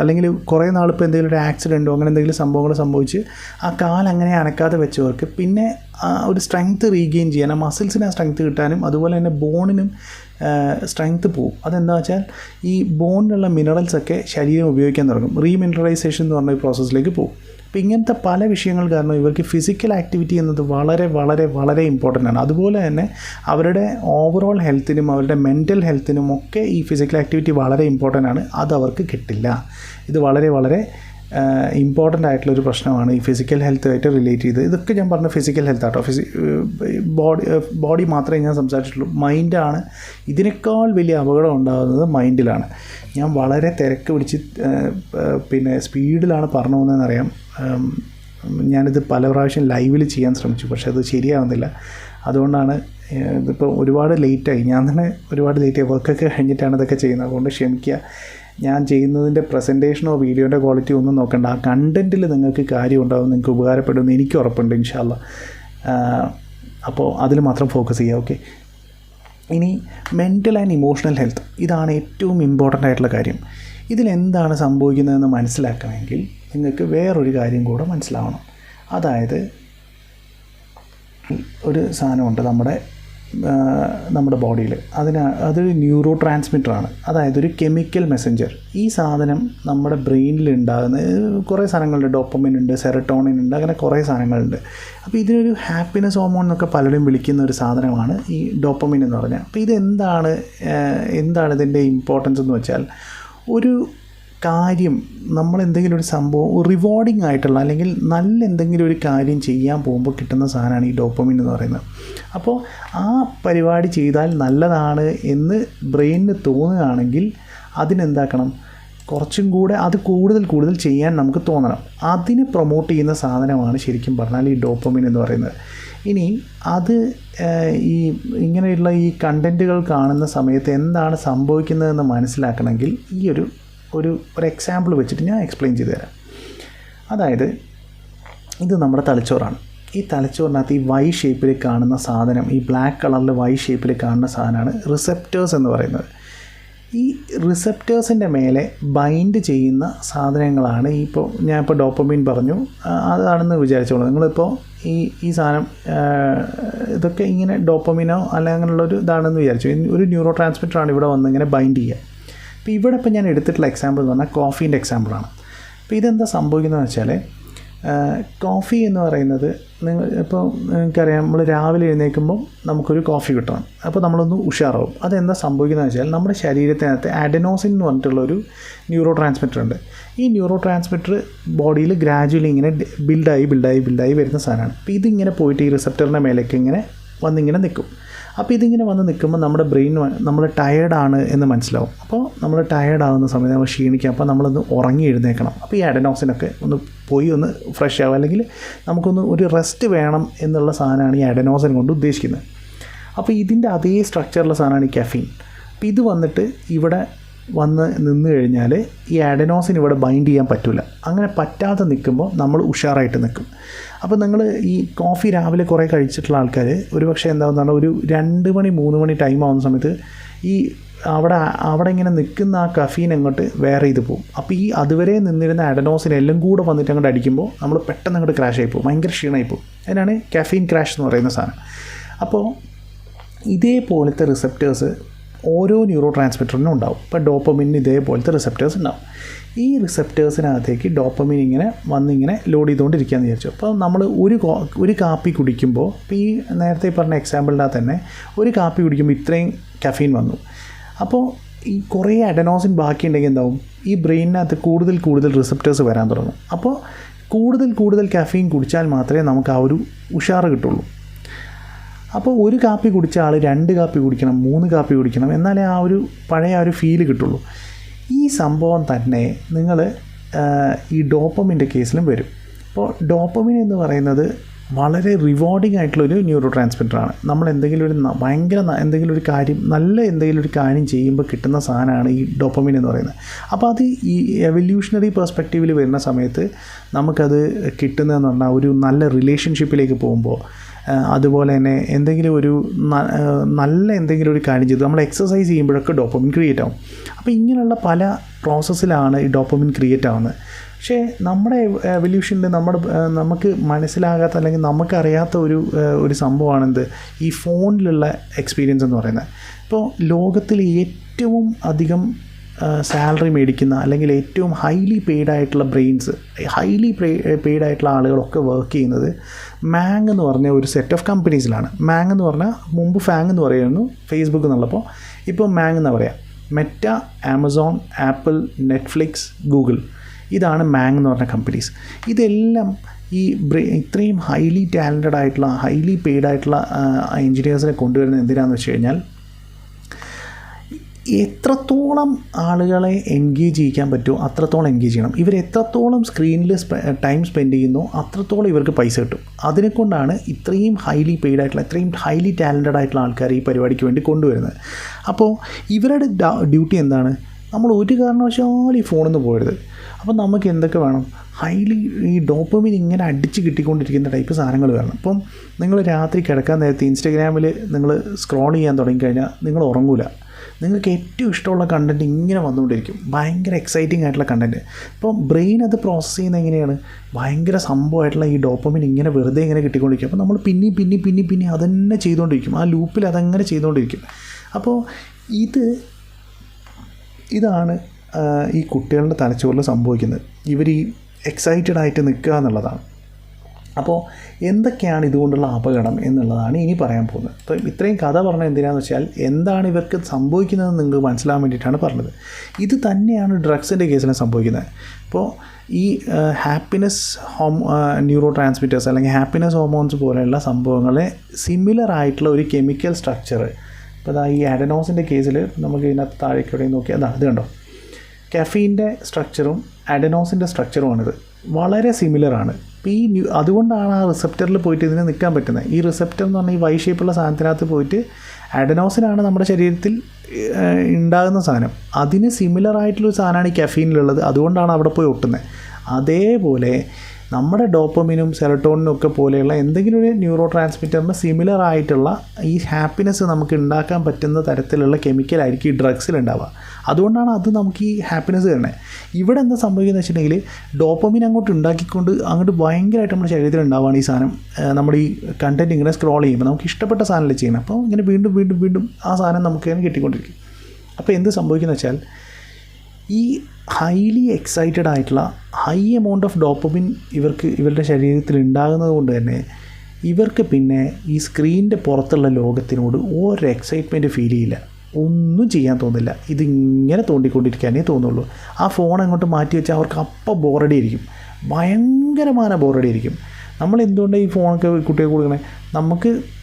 അല്ലെങ്കിൽ കുറേ നാളിപ്പോൾ എന്തെങ്കിലും ഒരു ആക്സിഡൻറ്റോ അങ്ങനെ എന്തെങ്കിലും സംഭവങ്ങൾ സംഭവിച്ച് ആ കാലങ്ങനെ അനക്കാതെ വെച്ചവർക്ക് പിന്നെ ഒരു സ്ട്രെങ്ത് റീഗെയിൻ ചെയ്യാൻ, ആ മസിൽസിന് ആ സ്ട്രെങ്ത് കിട്ടാനും അതുപോലെ തന്നെ ബോണിനും സ്ട്രെങ്ത് പോവും. അതെന്താ വെച്ചാൽ ഈ ബോണിലുള്ള മിനറൽസൊക്കെ ശരീരം ഉപയോഗിക്കാൻ തുടങ്ങും. റീമിനറലൈസേഷൻ എന്ന് പറഞ്ഞ പ്രോസസ്സിലേക്ക് പോകും. അപ്പോൾ ഇങ്ങനത്തെ പല വിഷയങ്ങൾ കാരണം ഇവർക്ക് ഫിസിക്കൽ ആക്ടിവിറ്റി എന്നത് വളരെ വളരെ വളരെ ഇമ്പോർട്ടൻ്റ് ആണ്. അതുപോലെ തന്നെ അവരുടെ ഓവറോൾ ഹെൽത്തിനും അവരുടെ മെൻ്റൽ ഹെൽത്തിനും ഒക്കെ ഈ ഫിസിക്കൽ ആക്ടിവിറ്റി വളരെ ഇമ്പോർട്ടൻ്റ് ആണ്. അത് അവർക്ക് കിട്ടില്ല. ഇത് വളരെ വളരെ ഇമ്പോർട്ടൻ്റ് ആയിട്ടുള്ളൊരു പ്രശ്നമാണ് ഈ ഫിസിക്കൽ ഹെൽത്തുമായിട്ട് റിലേറ്റ് ചെയ്ത്. ഇതൊക്കെ ഞാൻ പറഞ്ഞ ഫിസിക്കൽ ഹെൽത്ത് ആട്ടോ. ബോഡി മാത്രമേ ഞാൻ സംസാരിച്ചിട്ടുള്ളൂ. മൈൻഡാണ് ഇതിനേക്കാൾ വലിയ അപകടം ഉണ്ടാകുന്നത് മൈൻഡിലാണ്. ഞാൻ വളരെ തിരക്ക് പിടിച്ച് സ്പീഡിലാണ് പറഞ്ഞു പോകുന്നതെന്നറിയാം. ഞാനിത് പല പ്രാവശ്യം ലൈവിൽ ചെയ്യാൻ ശ്രമിച്ചു, പക്ഷേ അത് ശരിയാവുന്നില്ല. അതുകൊണ്ടാണ് ഇതിപ്പോൾ ഒരുപാട് ലേറ്റായി. ഞാൻ തന്നെ ഒരുപാട് ലേറ്റായി. വർക്കൊക്കെ കഴിഞ്ഞിട്ടാണ് ഇതൊക്കെ ചെയ്യുന്നത്. അതുകൊണ്ട് ക്ഷമിക്കുക. ഞാൻ ചെയ്യുന്നതിൻ്റെ പ്രസൻറ്റേഷനോ വീഡിയോൻ്റെ ക്വാളിറ്റി ഒന്നും നോക്കണ്ട. ആ കണ്ടൻറ്റിൽ നിങ്ങൾക്ക് കാര്യം ഉണ്ടാവും, നിങ്ങൾക്ക് ഉപകാരപ്പെടുമെന്ന് എനിക്ക് ഉറപ്പുണ്ട് ഇൻഷാ അല്ലാ. അപ്പോൾ അതിൽ മാത്രം ഫോക്കസ് ചെയ്യുക. ഓക്കെ, ഇനി മെൻ്റൽ ആൻഡ് ഇമോഷണൽ ഹെൽത്ത്, ഇതാണ് ഏറ്റവും ഇമ്പോർട്ടൻ്റ് ആയിട്ടുള്ള കാര്യം. ഇതിലെന്താണ് സംഭവിക്കുന്നതെന്ന് മനസ്സിലാക്കണമെങ്കിൽ നിങ്ങൾക്ക് വേറൊരു കാര്യം കൂടെ മനസ്സിലാവണം. അതായത് ഒരു സാധനമുണ്ട് നമ്മുടെ ബോഡിയിൽ, അതൊരു ന്യൂറോ ട്രാൻസ്മിറ്ററാണ്. അതായത് ഒരു കെമിക്കൽ മെസ്സഞ്ചർ. ഈ സാധനം നമ്മുടെ ബ്രെയിനിൽ ഉണ്ടാകുന്ന കുറേ സാധനങ്ങളുണ്ട്. ഡോപ്പമിൻ ഉണ്ട്, സെറട്ടോണിൻ ഉണ്ട്, അങ്ങനെ കുറേ സാധനങ്ങളുണ്ട്. അപ്പോൾ ഇതിനൊരു ഹാപ്പിനെസ് ഹോർമോൺ എന്നൊക്കെ പലരും വിളിക്കുന്ന ഒരു സാധനമാണ് ഈ ഡോപ്പമിൻ എന്ന് പറഞ്ഞാൽ. അപ്പോൾ ഇതെന്താണ് ഇതിൻ്റെ ഇമ്പോർട്ടൻസ് എന്ന് വെച്ചാൽ, ഒരു കാര്യം നമ്മളെന്തെങ്കിലും ഒരു സംഭവം റിവാർഡിങ് ആയിട്ടുള്ള അല്ലെങ്കിൽ നല്ല എന്തെങ്കിലും ഒരു കാര്യം ചെയ്യാൻ പോകുമ്പോൾ കിട്ടുന്ന സാധനമാണ് ഈ ഡോപ്പമിൻ എന്ന് പറയുന്നത്. അപ്പോൾ ആ പരിപാടി ചെയ്താൽ നല്ലതാണ് എന്ന് ബ്രെയിനിന് തോന്നുകയാണെങ്കിൽ അതിനെന്താക്കണം, കുറച്ചും കൂടെ അത് കൂടുതൽ ചെയ്യാൻ നമുക്ക് തോന്നണം. അതിന് പ്രൊമോട്ട് ചെയ്യുന്ന സാധനമാണ് ശരിക്കും പറഞ്ഞാൽ ഈ ഡോപ്പമിൻ എന്ന് പറയുന്നത്. ഇനി അത് ഇങ്ങനെയുള്ള ഈ കണ്ടൻറ്റുകൾ കാണുന്ന സമയത്ത് എന്താണ് സംഭവിക്കുന്നതെന്ന് മനസ്സിലാക്കണമെങ്കിൽ ഈ ഒരു എക്സാമ്പിൾ വെച്ചിട്ട് ഞാൻ എക്സ്പ്ലെയിൻ ചെയ്തു തരാം. അതായത് ഇത് നമ്മുടെ തലച്ചോറാണ്. ഈ തലച്ചോറിനകത്ത് ഈ വൈ ഷേപ്പിൽ കാണുന്ന സാധനം, ഈ ബ്ലാക്ക് കളറിൽ വൈ ഷേപ്പിൽ കാണുന്ന സാധനമാണ് റിസെപ്റ്റേഴ്സ് എന്ന് പറയുന്നത്. ഈ റിസെപ്റ്റേഴ്സിൻ്റെ മേലെ ബൈൻഡ് ചെയ്യുന്ന സാധനങ്ങളാണ് ഞാനിപ്പോൾ ഡോപ്പമിൻ പറഞ്ഞു, അതാണെന്ന് വിചാരിച്ചോളൂ. നിങ്ങളിപ്പോൾ ഈ സാധനം ഇതൊക്കെ ഇങ്ങനെ ഡോപ്പമിനോ അല്ലെങ്കിൽ അങ്ങനെയുള്ളൊരു ഇതാണെന്ന് വിചാരിച്ചു. ഒരു ന്യൂറോ ട്രാൻസ്മിറ്ററാണ് ഇവിടെ വന്ന് ഇങ്ങനെ ബൈൻഡ് ചെയ്യുക. അപ്പോൾ ഇവിടെ ഞാൻ എടുത്തിട്ടുള്ള എക്സാമ്പിൾ എന്ന് പറഞ്ഞാൽ കോഫീൻ്റെ എക്സാമ്പിളാണ്. അപ്പോൾ ഇതെന്താ സംഭവിക്കുന്നതെന്ന് വെച്ചാൽ, കോഫി എന്ന് പറയുന്നത് നിങ്ങൾക്കറിയാം, നമ്മൾ രാവിലെ എഴുന്നേൽക്കുമ്പോൾ നമുക്കൊരു കോഫി കിട്ടണം. അപ്പോൾ നമ്മളൊന്ന് ഉഷാറാവും. അതെന്താ സംഭവിക്കുന്നതെന്ന് വെച്ചാൽ, നമ്മുടെ ശരീരത്തിനകത്ത് അഡെനോസിൻ എന്ന് പറഞ്ഞിട്ടുള്ളൊരു ന്യൂറോ ട്രാൻസ്മിറ്റർ ഉണ്ട്. ഈ ന്യൂറോ ട്രാൻസ്മിറ്റർ ബോഡിയിൽ ഗ്രാജുവലി ഇങ്ങനെ ബിൽഡായി വരുന്ന സാധനമാണ്. അപ്പോൾ ഇതിങ്ങനെ പോയിട്ട് ഈ റിസപ്റ്ററിൻ്റെ മേലേക്ക് ഇങ്ങനെ വന്നിങ്ങനെ നിൽക്കും. അപ്പോൾ ഇതിങ്ങനെ വന്ന് നിൽക്കുമ്പോൾ നമ്മുടെ ബ്രെയിൻ നമ്മൾ ടയേർഡാണ് എന്ന് മനസ്സിലാവും. അപ്പോൾ നമ്മൾ ടയേർഡാകുന്ന സമയത്ത് നമ്മൾ ക്ഷീണിക്കുക. അപ്പോൾ നമ്മളൊന്ന് ഉറങ്ങി എഴുന്നേക്കണം. അപ്പോൾ ഈ അഡെനോസിനൊക്കെ ഒന്ന് ഫ്രഷ് ആവുക, അല്ലെങ്കിൽ നമുക്കൊന്ന് ഒരു റെസ്റ്റ് വേണം എന്നുള്ള സാധനമാണ് ഈ അഡെനോസിൻ കൊണ്ട് ഉദ്ദേശിക്കുന്നത്. അപ്പോൾ ഇതിൻ്റെ അതേ സ്ട്രക്ചറുള്ള സാധനമാണ് ഈ കഫീൻ. അപ്പോൾ ഇത് വന്നിട്ട് ഇവിടെ വന്ന് നിന്ന് കഴിഞ്ഞാൽ ഈ അഡനോസിന് ഇവിടെ ബൈൻഡ് ചെയ്യാൻ പറ്റില്ല. അങ്ങനെ പറ്റാതെ നിൽക്കുമ്പോൾ നമ്മൾ ഉഷാറായിട്ട് നിൽക്കും. അപ്പോൾ നിങ്ങൾ ഈ കോഫി രാവിലെ കുറേ കഴിച്ചിട്ടുള്ള ആൾക്കാർ ഒരുപക്ഷെ എന്താണെന്നാണ് ഒരു 2 മണി 3 മണി ടൈം ആവുന്ന സമയത്ത് ഈ അവിടെ ഇങ്ങനെ നിൽക്കുന്ന ആ കഫീൻ അങ്ങോട്ട് വേറെ ഇത് പോകും. അപ്പോൾ ഈ അതുവരെ നിന്നിരുന്ന അഡനോസിന് എല്ലാം കൂടെ വന്നിട്ട് അങ്ങോട്ട് അടിക്കുമ്പോൾ നമ്മൾ പെട്ടെന്ന് അങ്ങോട്ട് ക്രാഷ് ആയിപ്പോവും, ഭയങ്കര ക്ഷീണമായിപ്പോവും. അതിനാണ് കാഫീൻ ക്രാഷ് എന്ന് പറയുന്ന സാധനം. അപ്പോൾ ഇതേപോലത്തെ റിസപ്റ്റേഴ്സ് ഓരോ ന്യൂറോ ട്രാൻസ്മിറ്ററിനും ഉണ്ടാവും. ഇപ്പോൾ ഡോപ്പമിന് ഇതേപോലത്തെ റിസപ്റ്റേഴ്സ് ഉണ്ടാവും. ഈ റിസപ്റ്റേഴ്സിനകത്തേക്ക് ഡോപ്പമിൻ ഇങ്ങനെ വന്നിങ്ങനെ ലോഡ് ചെയ്തുകൊണ്ടിരിക്കുകയെന്ന് വിചാരിച്ചു. അപ്പോൾ നമ്മൾ ഒരു കാപ്പി കുടിക്കുമ്പോൾ, ഇപ്പോൾ ഈ നേരത്തെ പറഞ്ഞ എക്സാമ്പിളിനകത്ത് തന്നെ ഒരു കാപ്പി കുടിക്കുമ്പോൾ ഇത്രയും കഫീൻ വന്നു. അപ്പോൾ ഈ കുറേ അഡനോസിൻ ബാക്കിയുണ്ടെങ്കിൽ എന്താവും, ഈ ബ്രെയിനിനകത്ത് കൂടുതൽ റിസപ്റ്റേഴ്സ് വരാൻ തുടങ്ങും. അപ്പോൾ കൂടുതൽ കഫീൻ കുടിച്ചാൽ മാത്രമേ നമുക്ക് ആ ഒരു ഉഷാറ് കിട്ടുള്ളൂ. അപ്പോൾ ഒരു കാപ്പി കുടിച്ച ആൾ 2 കാപ്പി കുടിക്കണം, 3 കാപ്പി കുടിക്കണം, എന്നാലേ ആ ഒരു പഴയ ആ ഒരു ഫീല് കിട്ടുള്ളൂ. ഈ സംഭവം തന്നെ നിങ്ങൾ ഈ ഡോപ്പമിൻ്റെ കേസിലും വരും. അപ്പോൾ ഡോപ്പമിൻ എന്ന് പറയുന്നത് വളരെ റിവാർഡിംഗ് ആയിട്ടുള്ളൊരു ന്യൂറോ ട്രാൻസ്മിറ്ററാണ്. നമ്മൾ എന്തെങ്കിലും ഒരു എന്തെങ്കിലും ഒരു കാര്യം ചെയ്യുമ്പോൾ കിട്ടുന്ന സാധനമാണ് ഈ ഡോപ്പമിൻ എന്ന് പറയുന്നത്. അപ്പോൾ അത് ഈ എവല്യൂഷണറി പെർസ്പെക്റ്റീവിൽ വരുന്ന സമയത്ത് നമുക്കത് കിട്ടുന്നതെന്ന് പറഞ്ഞാൽ ഒരു നല്ല റിലേഷൻഷിപ്പിലേക്ക് പോകുമ്പോൾ, അതുപോലെ തന്നെ എന്തെങ്കിലും ഒരു കാര്യം ചെയ്ത് നമ്മൾ എക്സസൈസ് ചെയ്യുമ്പോഴൊക്കെ ഡോപ്പമിൻ ക്രിയേറ്റ് ആവും. അപ്പോൾ ഇങ്ങനെയുള്ള പല പ്രോസസ്സിലാണ് ഈ ഡോപ്പമിൻ ക്രിയേറ്റ് ആവുന്നത്. പക്ഷേ നമ്മുടെ എവല്യൂഷനിൽ നമുക്ക് മനസ്സിലാകാത്ത അല്ലെങ്കിൽ നമുക്കറിയാത്ത ഒരു സംഭവമാണെന്ത്, ഈ ഫോണിലുള്ള എക്സ്പീരിയൻസ് എന്ന് പറയുന്നത്. ഇപ്പോൾ ലോകത്തിൽ ഏറ്റവും അധികം സാലറി മേടിക്കുന്ന അല്ലെങ്കിൽ ഏറ്റവും ഹൈലി പെയ്ഡായിട്ടുള്ള പെയ്ഡായിട്ടുള്ള ആളുകളൊക്കെ വർക്ക് ചെയ്യുന്നത് മാങ് എന്ന് പറഞ്ഞ ഒരു സെറ്റ് ഓഫ് കമ്പനീസിലാണ്. മാങ് എന്ന് പറഞ്ഞാൽ മുമ്പ് ഫാങ് എന്ന് പറയുന്നു ഫേസ്ബുക്ക് എന്നുള്ളപ്പോൾ ഇപ്പോൾ മാങ് എന്ന് പറയാം. Meta, Amazon, apple, Netflix, Google, ഇതാണ് മാങ് എന്ന് പറഞ്ഞ കമ്പനീസ്. ഇതെല്ലാം ഈ ഇത്രയും ഹൈലി ടാലൻറ്റഡ് ആയിട്ടുള്ള ഹൈലി പെയ്ഡായിട്ടുള്ള എൻജിനീയേഴ്സിനെ കൊണ്ടുവരുന്നത് എന്തിനാണെന്ന് വെച്ച് കഴിഞ്ഞാൽ എത്രത്തോളം ആളുകളെ എൻഗേജ് ചെയ്യിക്കാൻ പറ്റുമോ അത്രത്തോളം എൻഗേജ് ചെയ്യണം. ഇവർ എത്രത്തോളം സ്ക്രീനിൽ ടൈം സ്പെൻഡ് ചെയ്യുന്നോ അത്രത്തോളം ഇവർക്ക് പൈസ കിട്ടും. അതിനെക്കൊണ്ടാണ് ഇത്രയും ഹൈലി പെയ്ഡായിട്ടുള്ള ഇത്രയും ഹൈലി ടാലൻറ്റഡ് ആയിട്ടുള്ള ആൾക്കാർ ഈ പരിപാടിക്ക് വേണ്ടി കൊണ്ടുവരുന്നത്. അപ്പോൾ ഇവരുടെ ഡ്യൂട്ടി എന്താണ്, നമ്മൾ ഒരു കാരണവശാലും ഈ ഫോണിൽ നിന്ന് പോകരുത്. അപ്പം നമുക്ക് എന്തൊക്കെ വേണം, ഈ ഡോപ്പമിൻ ഇങ്ങനെ അടിച്ച് കിട്ടിക്കൊണ്ടിരിക്കുന്ന ടൈപ്പ് സാധനങ്ങൾ വേണം. ഇപ്പം നിങ്ങൾ രാത്രി കിടക്കാൻ നേരത്തെ ഇൻസ്റ്റഗ്രാമിൽ നിങ്ങൾ സ്ക്രോൾ ചെയ്യാൻ തുടങ്ങിക്കഴിഞ്ഞാൽ നിങ്ങൾ ഉറങ്ങൂല. നിങ്ങൾക്ക് ഏറ്റവും ഇഷ്ടമുള്ള കണ്ടൻറ്റ് ഇങ്ങനെ വന്നുകൊണ്ടിരിക്കും, ഭയങ്കര എക്സൈറ്റിംഗ് ആയിട്ടുള്ള കണ്ടൻറ്റ്. ഇപ്പോൾ ബ്രെയിൻ അത് പ്രോസസ്സ് ചെയ്യുന്നത് എങ്ങനെയാണ്, ഭയങ്കര സംഭവമായിട്ടുള്ള ഈ ഡോപ്പമിൻ ഇങ്ങനെ വെറുതെ ഇങ്ങനെ കിട്ടിക്കൊണ്ടിരിക്കും. അപ്പോൾ നമ്മൾ പിന്നെ അതന്നെ ചെയ്തുകൊണ്ടിരിക്കും, ആ ലൂപ്പിൽ അതങ്ങനെ ചെയ്തുകൊണ്ടിരിക്കും. അപ്പോൾ ഇതാണ് ഈ കുട്ടികളുടെ തലച്ചോറിൽ സംഭവിക്കുന്നത്. ഇവർ ഈ എക്സൈറ്റഡ് ആയിട്ട് നിൽക്കുക എന്നുള്ളതാണ്. അപ്പോൾ എന്തൊക്കെയാണ് ഇതുകൊണ്ടുള്ള അപകടം എന്നുള്ളതാണ് ഇനി പറയാൻ പോകുന്നത്. അപ്പോൾ ഇത്രയും കഥ പറഞ്ഞത് എന്തിനാണെന്ന് വെച്ചാൽ എന്താണ് ഇവർക്ക് സംഭവിക്കുന്നതെന്ന് നിങ്ങൾക്ക് മനസ്സിലാൻ വേണ്ടിയിട്ടാണ് പറഞ്ഞത്. ഇത് തന്നെയാണ് ഡ്രഗ്സിൻ്റെ കേസിലും സംഭവിക്കുന്നത്. ഇപ്പോൾ ഈ ഹാപ്പിനെസ് ന്യൂറോ ട്രാൻസ്മിറ്റേഴ്സ് അല്ലെങ്കിൽ ഹാപ്പിനെസ് ഹോർമോൺസ് പോലെയുള്ള സംഭവങ്ങളെ സിമിലർ ആയിട്ടുള്ള ഒരു കെമിക്കൽ സ്ട്രക്ചർ, ഇപ്പോൾ ഈ അഡനോസിൻ്റെ കേസിൽ നമുക്ക് ഇതിനകത്ത് താഴേക്കൂടെ നോക്കിയാൽ ഇത് കണ്ടോ, കഫീൻ്റെ സ്ട്രക്ചറും അഡനോസിൻ്റെ സ്ട്രക്ചറുമാണിത്, വളരെ സിമിലറാണ്. അപ്പോൾ അതുകൊണ്ടാണ് ആ റിസപ്റ്ററിൽ പോയിട്ട് ഇതിന് നിൽക്കാൻ പറ്റുന്നത്. ഈ റിസപ്റ്റർ എന്ന് പറഞ്ഞാൽ ഈ വൈ ഷേപ്പുള്ള സാധനത്തിനകത്ത് പോയിട്ട് അഡനോസിനാണ് നമ്മുടെ ശരീരത്തിൽ ഉണ്ടാകുന്ന സാധനം, അതിന് സിമിലറായിട്ടുള്ളൊരു സാധനമാണ് ഈ കഫീനിലുള്ളത്, അതുകൊണ്ടാണ് അവിടെ പോയി ഒട്ടുന്നത്. അതേപോലെ നമ്മുടെ ഡോപ്പമിനും സെറട്ടോണിനും ഒക്കെ പോലെയുള്ള എന്തെങ്കിലും ഒരു ന്യൂറോ ട്രാൻസ്മിറ്ററിന് സിമിലർ ആയിട്ടുള്ള ഈ ഹാപ്പിനെസ് നമുക്ക് ഉണ്ടാക്കാൻ പറ്റുന്ന തരത്തിലുള്ള കെമിക്കലായിരിക്കും ഈ ഡ്രഗ്സിലുണ്ടാവുക. അതുകൊണ്ടാണ് അത് നമുക്ക് ഈ ഹാപ്പിനെസ് തരുന്നത്. ഇവിടെ എന്താ സംഭവിക്കുന്നത് വെച്ചിട്ടുണ്ടെങ്കിൽ ഡോപ്പമിൻ അങ്ങോട്ട് ഭയങ്കരമായിട്ട് നമ്മുടെ ശരീരത്തിൽ ഉണ്ടാവുകയാണ് ഈ സാധനം. നമ്മുടെ ഈ കണ്ടൻറ്റ് ഇങ്ങനെ സ്ക്രോൾ ചെയ്യുമ്പോൾ നമുക്ക് ഇഷ്ടപ്പെട്ട സാധനമല്ലേ ചെയ്യണം, അപ്പോൾ ഇങ്ങനെ വീണ്ടും ആ സാധനം നമുക്ക് തന്നെ കിട്ടിക്കൊണ്ടിരിക്കും. അപ്പോൾ എന്ത് സംഭവിക്കുന്നത് വെച്ചാൽ ഈ ഹൈലി എക്സൈറ്റഡ് ആയിട്ടുള്ള ഹൈ എമൗണ്ട് ഓഫ് ഡോപ്പമിൻ ഇവരുടെ ശരീരത്തിൽ ഉണ്ടാകുന്നത് കൊണ്ട് തന്നെ ഇവർക്ക് പിന്നെ ഈ സ്ക്രീനിൻ്റെ പുറത്തുള്ള ലോകത്തിനോട് ഒരു എക്സൈറ്റ്മെൻറ്റ് ഫീൽ ചെയ്യില്ല, ഒന്നും ചെയ്യാൻ തോന്നില്ല, ഇതിങ്ങനെ തോണ്ടിക്കൊണ്ടിരിക്കാനേ തോന്നുള്ളൂ. ആ ഫോൺ അങ്ങോട്ട് മാറ്റി വെച്ചാൽ അവർക്ക് അപ്പം ബോറടി ആയിരിക്കും, ഭയങ്കരമായ ബോറടി ആയിരിക്കും. നമ്മൾ എന്തുകൊണ്ടാണ് ഈ ഫോണൊക്കെ കുട്ടികൾക്ക് കൊടുക്കണേ,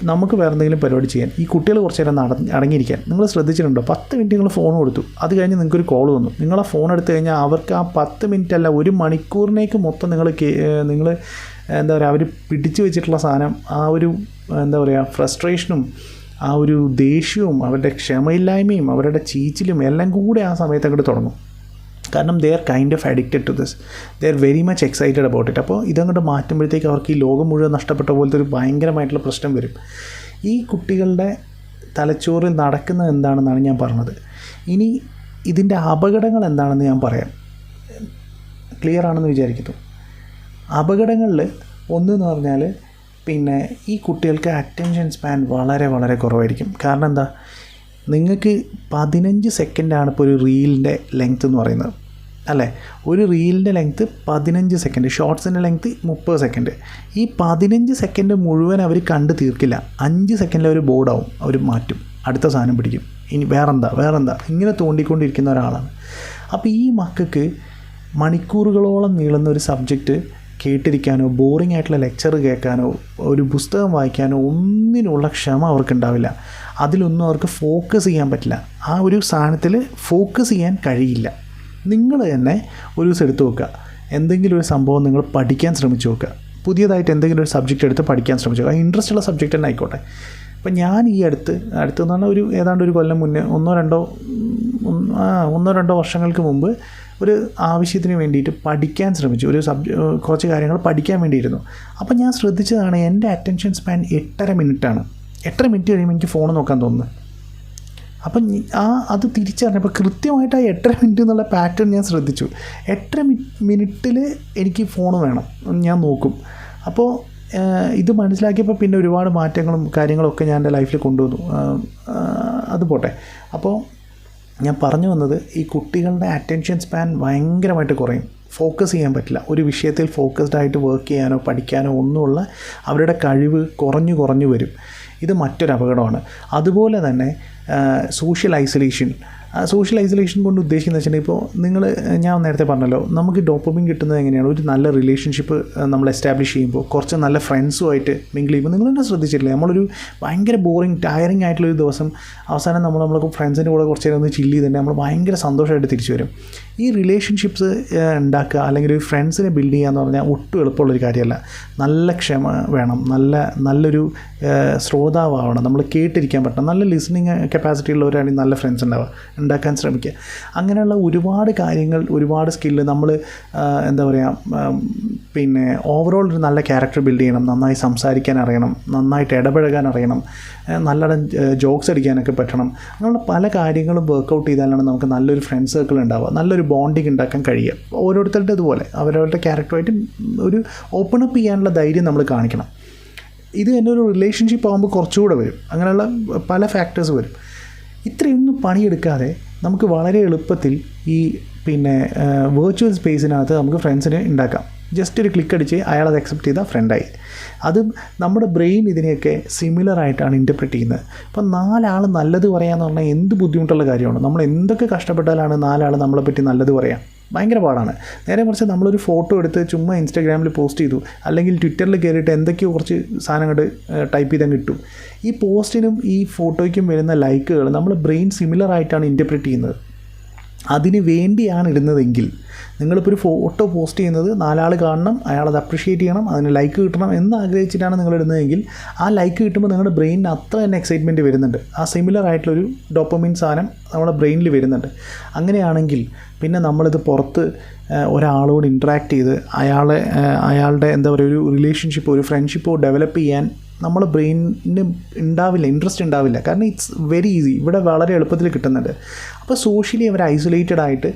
നമുക്ക് വേറെ എന്തെങ്കിലും പരിപാടി ചെയ്യാൻ. ഈ കുട്ടികൾ കുറച്ച് നേരം അടങ്ങിയിരിക്കാൻ നിങ്ങൾ ശ്രദ്ധിച്ചിട്ടുണ്ടോ? 10 മിനിറ്റ് നിങ്ങൾ ഫോൺ കൊടുത്തു, അത് കഴിഞ്ഞ് നിങ്ങൾക്കൊരു കോൾ വന്നു, നിങ്ങൾ ആ ഫോൺ എടുത്തു കഴിഞ്ഞാൽ അവർക്ക് ആ 10 മിനിറ്റ് അല്ല 1 മണിക്കൂറിനേക്ക് മൊത്തം നിങ്ങൾ എന്താ പറയുക അവർ പിടിച്ചു വെച്ചിട്ടുള്ള സാധനം, ആ ഒരു എന്താ പറയുക ഫ്രസ്ട്രേഷനും ആ ഒരു ദേഷ്യവും അവരുടെ ക്ഷമയില്ലായ്മയും അവരുടെ ചീച്ചിലും എല്ലാം കൂടെ ആ സമയത്ത് അങ്ങോട്ട് തുടങ്ങും. കാരണം they are kind of addicted to this, they are very much excited about it. അപ്പോൾ ഇതങ്ങോട്ട് മാറ്റുമ്പോഴത്തേക്ക് അവർക്ക് ഈ ലോകം മുഴുവൻ നഷ്ടപ്പെട്ട പോലത്തെ ഒരു ഭയങ്കരമായിട്ടുള്ള പ്രശ്നം വരും. ഈ കുട്ടികളുടെ തലച്ചോറിൽ നടക്കുന്നത് എന്താണെന്നാണ് ഞാൻ പറഞ്ഞത്. ഇനി ഇതിൻ്റെ അപകടങ്ങൾ എന്താണെന്ന് ഞാൻ പറയാം. ക്ലിയർ ആണെന്ന് വിചാരിക്കുന്നു. അപകടങ്ങളിൽ ഒന്നെന്ന് പറഞ്ഞാൽ പിന്നെ ഈ കുട്ടികൾക്ക് അറ്റൻഷൻ സ്പാൻ വളരെ വളരെ കുറവായിരിക്കും. കാരണം എന്താ, നിങ്ങൾക്ക് 15 സെക്കൻഡാണ് ഇപ്പോൾ ഒരു റീലിൻ്റെ ലെങ്ത്ത് എന്ന് പറയുന്നത് അല്ലേ. ഒരു റീലിൻ്റെ ലെങ്ത്ത് 15 സെക്കൻഡ്, ഷോർട്സിൻ്റെ ലെങ്ത്ത് 30 സെക്കൻഡ്. ഈ 15 സെക്കൻഡ് മുഴുവൻ അവർ കണ്ട് തീർക്കില്ല. 5 സെക്കൻഡിൽ അവർ ബോർഡാവും, അവർ മാറ്റും, അടുത്ത സാധനം പിടിക്കും, ഇനി വേറെന്താ ഇങ്ങനെ തോണ്ടിക്കൊണ്ടിരിക്കുന്ന ഒരാളാണ്. അപ്പോൾ ഈ മക്കൾക്ക് മണിക്കൂറുകളോളം നീളുന്ന ഒരു സബ്ജക്റ്റ് കേട്ടിരിക്കാനോ ബോറിംഗ് ആയിട്ടുള്ള ലെക്ചർ കേൾക്കാനോ ഒരു പുസ്തകം വായിക്കാനോ ഒന്നിനുള്ള ക്ഷമ അവർക്കുണ്ടാവില്ല. അതിലൊന്നും അവർക്ക് ഫോക്കസ് ചെയ്യാൻ പറ്റില്ല. ആ ഒരു സാധനത്തിൽ ഫോക്കസ് ചെയ്യാൻ കഴിയില്ല. നിങ്ങൾ തന്നെ ഒരു ദിവസം എടുത്ത് നോക്കുക, എന്തെങ്കിലും ഒരു സംഭവം നിങ്ങൾ പഠിക്കാൻ ശ്രമിച്ചു നോക്കുക. പുതിയതായിട്ട് എന്തെങ്കിലും ഒരു സബ്ജക്റ്റ് എടുത്ത് പഠിക്കാൻ ശ്രമിച്ചു നോക്കുക. ഇൻട്രസ്റ്റ് ഉള്ള സബ്ജക്റ്റ് തന്നെ ആയിക്കോട്ടെ. അപ്പം ഞാൻ ഈ അടുത്തെന്ന് പറഞ്ഞാൽ ഏതാണ്ട് ഒരു കൊല്ലം മുന്നേ ഒന്നോ രണ്ടോ വർഷങ്ങൾക്ക് മുമ്പ് ഒരു ആവശ്യത്തിന് വേണ്ടിയിട്ട് പഠിക്കാൻ ശ്രമിച്ചു. കുറച്ച് കാര്യങ്ങൾ പഠിക്കാൻ വേണ്ടിയിരുന്നു. അപ്പം ഞാൻ ശ്രദ്ധിച്ചതാണ്, എൻ്റെ അറ്റൻഷൻ സ്പാൻ 8.5 മിനിറ്റാണ്. 8.5 മിനിറ്റ് കഴിയുമ്പോൾ എനിക്ക് ഫോൺ നോക്കാൻ തോന്നുന്നു. അപ്പം അത് തിരിച്ചറിഞ്ഞപ്പോൾ കൃത്യമായിട്ട് ആ 8.5 മിനിറ്റ് എന്നുള്ള പാറ്റേൺ ഞാൻ ശ്രദ്ധിച്ചു. 8.5 മിനിറ്റിൽ എനിക്ക് ഫോൺ വേണം, ഞാൻ നോക്കും. അപ്പോൾ ഇത് മനസ്സിലാക്കിയപ്പോൾ പിന്നെ ഒരുപാട് മാറ്റങ്ങളും കാര്യങ്ങളൊക്കെ ഞാൻ എൻ്റെ ലൈഫിൽ കൊണ്ടുവന്നു. അത് പോട്ടെ. അപ്പോൾ ഞാൻ പറഞ്ഞു വന്നത്, ഈ കുട്ടികളുടെ അറ്റൻഷൻ സ്പാൻ ഭയങ്കരമായിട്ട് കുറയും. ഫോക്കസ് ചെയ്യാൻ പറ്റില്ല. ഒരു വിഷയത്തിൽ ഫോക്കസ്ഡായിട്ട് വർക്ക് ചെയ്യാനോ പഠിക്കാനോ ഒന്നുമുള്ള അവരുടെ കഴിവ് കുറഞ്ഞു വരും. ഇത് മറ്റൊരു അപകടമാണ്. അതുപോലെ തന്നെ സോഷ്യൽ ഐസൊലേഷൻ കൊണ്ട് ഉദ്ദേശിക്കുന്നത് വെച്ചിട്ടുണ്ടെങ്കിൽ, ഇപ്പോൾ ഞാൻ നേരത്തെ പറഞ്ഞല്ലോ, നമുക്ക് ഡോപ്പമിൻ കിട്ടുന്നത് എങ്ങനെയാണ്, ഒരു നല്ല റിലേഷൻഷിപ്പ് നമ്മൾ എസ്റ്റാബ്ലിഷ് ചെയ്യുമ്പോൾ, കുറച്ച് നല്ല ഫ്രണ്ട്സുമായിട്ട് മിങ്കിൾ ചെയ്യുമ്പോൾ. നിങ്ങൾ തന്നെ ശ്രദ്ധിച്ചിട്ടില്ലേ, നമ്മളൊരു ഭയങ്കര ടയറിങ് ആയിട്ടുള്ളൊരു ദിവസം അവസാനം നമ്മളൊക്കെ ഫ്രണ്ട്സിൻ്റെ കൂടെ കുറച്ച് നേരം ഒന്ന് ചില്ല് ചെയ്തിട്ട് നമ്മൾ ഭയങ്കര സന്തോഷമായിട്ട് തിരിച്ചു വരും. ഈ റിലേഷൻഷിപ്സ് ഉണ്ടാക്കുക അല്ലെങ്കിൽ ഒരു ഫ്രണ്ട്സിനെ ബിൽഡ് ചെയ്യുക എന്ന് പറഞ്ഞാൽ ഒട്ടും എളുപ്പമുള്ളൊരു കാര്യമല്ല. നല്ല ക്ഷമ വേണം, നല്ലൊരു ശ്രോതാവാവണം, നമ്മൾ കേട്ടിരിക്കാൻ പറ്റണം, നല്ല ലിസണിങ് കപ്പാസിറ്റി ഉള്ളവരാണെങ്കിൽ നല്ല ഫ്രണ്ട്സ് ഉണ്ടാക്കാൻ ശ്രമിക്കുക. അങ്ങനെയുള്ള ഒരുപാട് കാര്യങ്ങൾ, ഒരുപാട് സ്കില്ല് നമ്മൾ എന്താ പറയുക, പിന്നെ ഓവറോൾ ഒരു നല്ല ക്യാരക്ടർ ബിൽഡ് ചെയ്യണം, നന്നായി സംസാരിക്കാൻ അറിയണം, നന്നായിട്ട് ഇടപഴകാൻ അറിയണം, നല്ല ജോക്സ് അടിക്കാനൊക്കെ പറ്റണം. അങ്ങനെയുള്ള പല കാര്യങ്ങളും വർക്കൗട്ട് ചെയ്താലാണ് നമുക്ക് നല്ലൊരു ഫ്രണ്ട് സർക്കിൾ ഉണ്ടാവുക, നല്ലൊരു ബോണ്ടിങ് ഉണ്ടാക്കാൻ കഴിയുക. ഓരോരുത്തരുടെ ഇതുപോലെ അവരവരുടെ ക്യാരക്ടറുമായിട്ട് ഒരു ഓപ്പൺ അപ്പ് ചെയ്യാനുള്ള ധൈര്യം നമ്മൾ കാണിക്കണം. ഇത് തന്നെ ഒരു റിലേഷൻഷിപ്പ് ആകുമ്പോൾ കുറച്ചുകൂടെ വരും. അങ്ങനെയുള്ള പല ഫാക്ടേഴ്സ് വരും. ഇത്രയൊന്നും പണിയെടുക്കാതെ നമുക്ക് വളരെ എളുപ്പത്തിൽ ഈ വെർച്വൽ സ്പേസിനകത്ത് നമുക്ക് ഫ്രണ്ട്സിനെ ഉണ്ടാക്കാം. ജസ്റ്റ് ഒരു ക്ലിക്ക് അടിച്ച് അയാളത് അക്സെപ്റ്റ് ചെയ്താൽ ഫ്രണ്ടായി. അത് നമ്മുടെ ബ്രെയിൻ ഇതിനെയൊക്കെ സിമിലറായിട്ടാണ് ഇൻ്റർപ്രറ്റ് ചെയ്യുന്നത്. അപ്പോൾ 4 ആൾ നല്ലത് പറയാമെന്ന് പറഞ്ഞാൽ എന്ത് ബുദ്ധിമുട്ടുള്ള കാര്യമാണ്. നമ്മൾ എന്തൊക്കെ കഷ്ടപ്പെട്ടാലാണ് 4 ആൾ നമ്മളെപ്പറ്റി നല്ലത് പറയാം, ഭയങ്കര പാടാണ്. നേരെ മറിച്ച് നമ്മളൊരു ഫോട്ടോ എടുത്ത് ചുമ്മാ ഇൻസ്റ്റാഗ്രാമിൽ പോസ്റ്റ് ചെയ്തു, അല്ലെങ്കിൽ ട്വിറ്ററിൽ കയറിയിട്ട് എന്തൊക്കെയോ കുറച്ച് സാധനങ്ങൾ ടൈപ്പ് ചെയ്താൽ കിട്ടും. ഈ പോസ്റ്റിനും ഈ ഫോട്ടോയ്ക്കും വരുന്ന ലൈക്കുകൾ നമ്മൾ ബ്രെയിൻ സിമിലറായിട്ടാണ് ഇൻ്റർപ്രറ്റ് ചെയ്യുന്നത്. അതിന് വേണ്ടിയാണ് ഇടുന്നതെങ്കിൽ, നിങ്ങളിപ്പോൾ ഒരു ഫോട്ടോ പോസ്റ്റ് ചെയ്യുന്നത് 4 ആൾ കാണണം, അയാളത് അപ്രിഷ്യേറ്റ് ചെയ്യണം, അതിന് ലൈക്ക് കിട്ടണം എന്ന് ആഗ്രഹിച്ചിട്ടാണ് നിങ്ങൾ ഇടുന്നതെങ്കിൽ, ആ ലൈക്ക് കിട്ടുമ്പോൾ നിങ്ങളുടെ ബ്രെയിനിന് അത്ര തന്നെ എക്സൈറ്റ്മെൻറ്റ് വരുന്നുണ്ട്. ആ സിമിലർ ആയിട്ടുള്ളൊരു ഡോപ്പമിൻ സാധനം നമ്മുടെ ബ്രെയിനിൽ വരുന്നുണ്ട്. അങ്ങനെയാണെങ്കിൽ പിന്നെ നമ്മളിത് പുറത്ത് ഒരാളോട് ഇൻട്രാക്ട് ചെയ്ത് അയാളുടെ എന്താ പറയുക, ഒരു റിലേഷൻഷിപ്പോ ഒരു ഫ്രണ്ട്ഷിപ്പോ ഡെവലപ്പ് ചെയ്യാൻ നമ്മുടെ ബ്രെയിനിന് ഇൻട്രസ്റ്റ് ഉണ്ടാവില്ല. കാരണം ഇറ്റ്സ് വെരി ഈസി, ഇവിടെ വളരെ എളുപ്പത്തിൽ കിട്ടുന്നുണ്ട്. അപ്പോൾ സോഷ്യലി അവർ ഐസൊലേറ്റഡ് ആയിട്ട്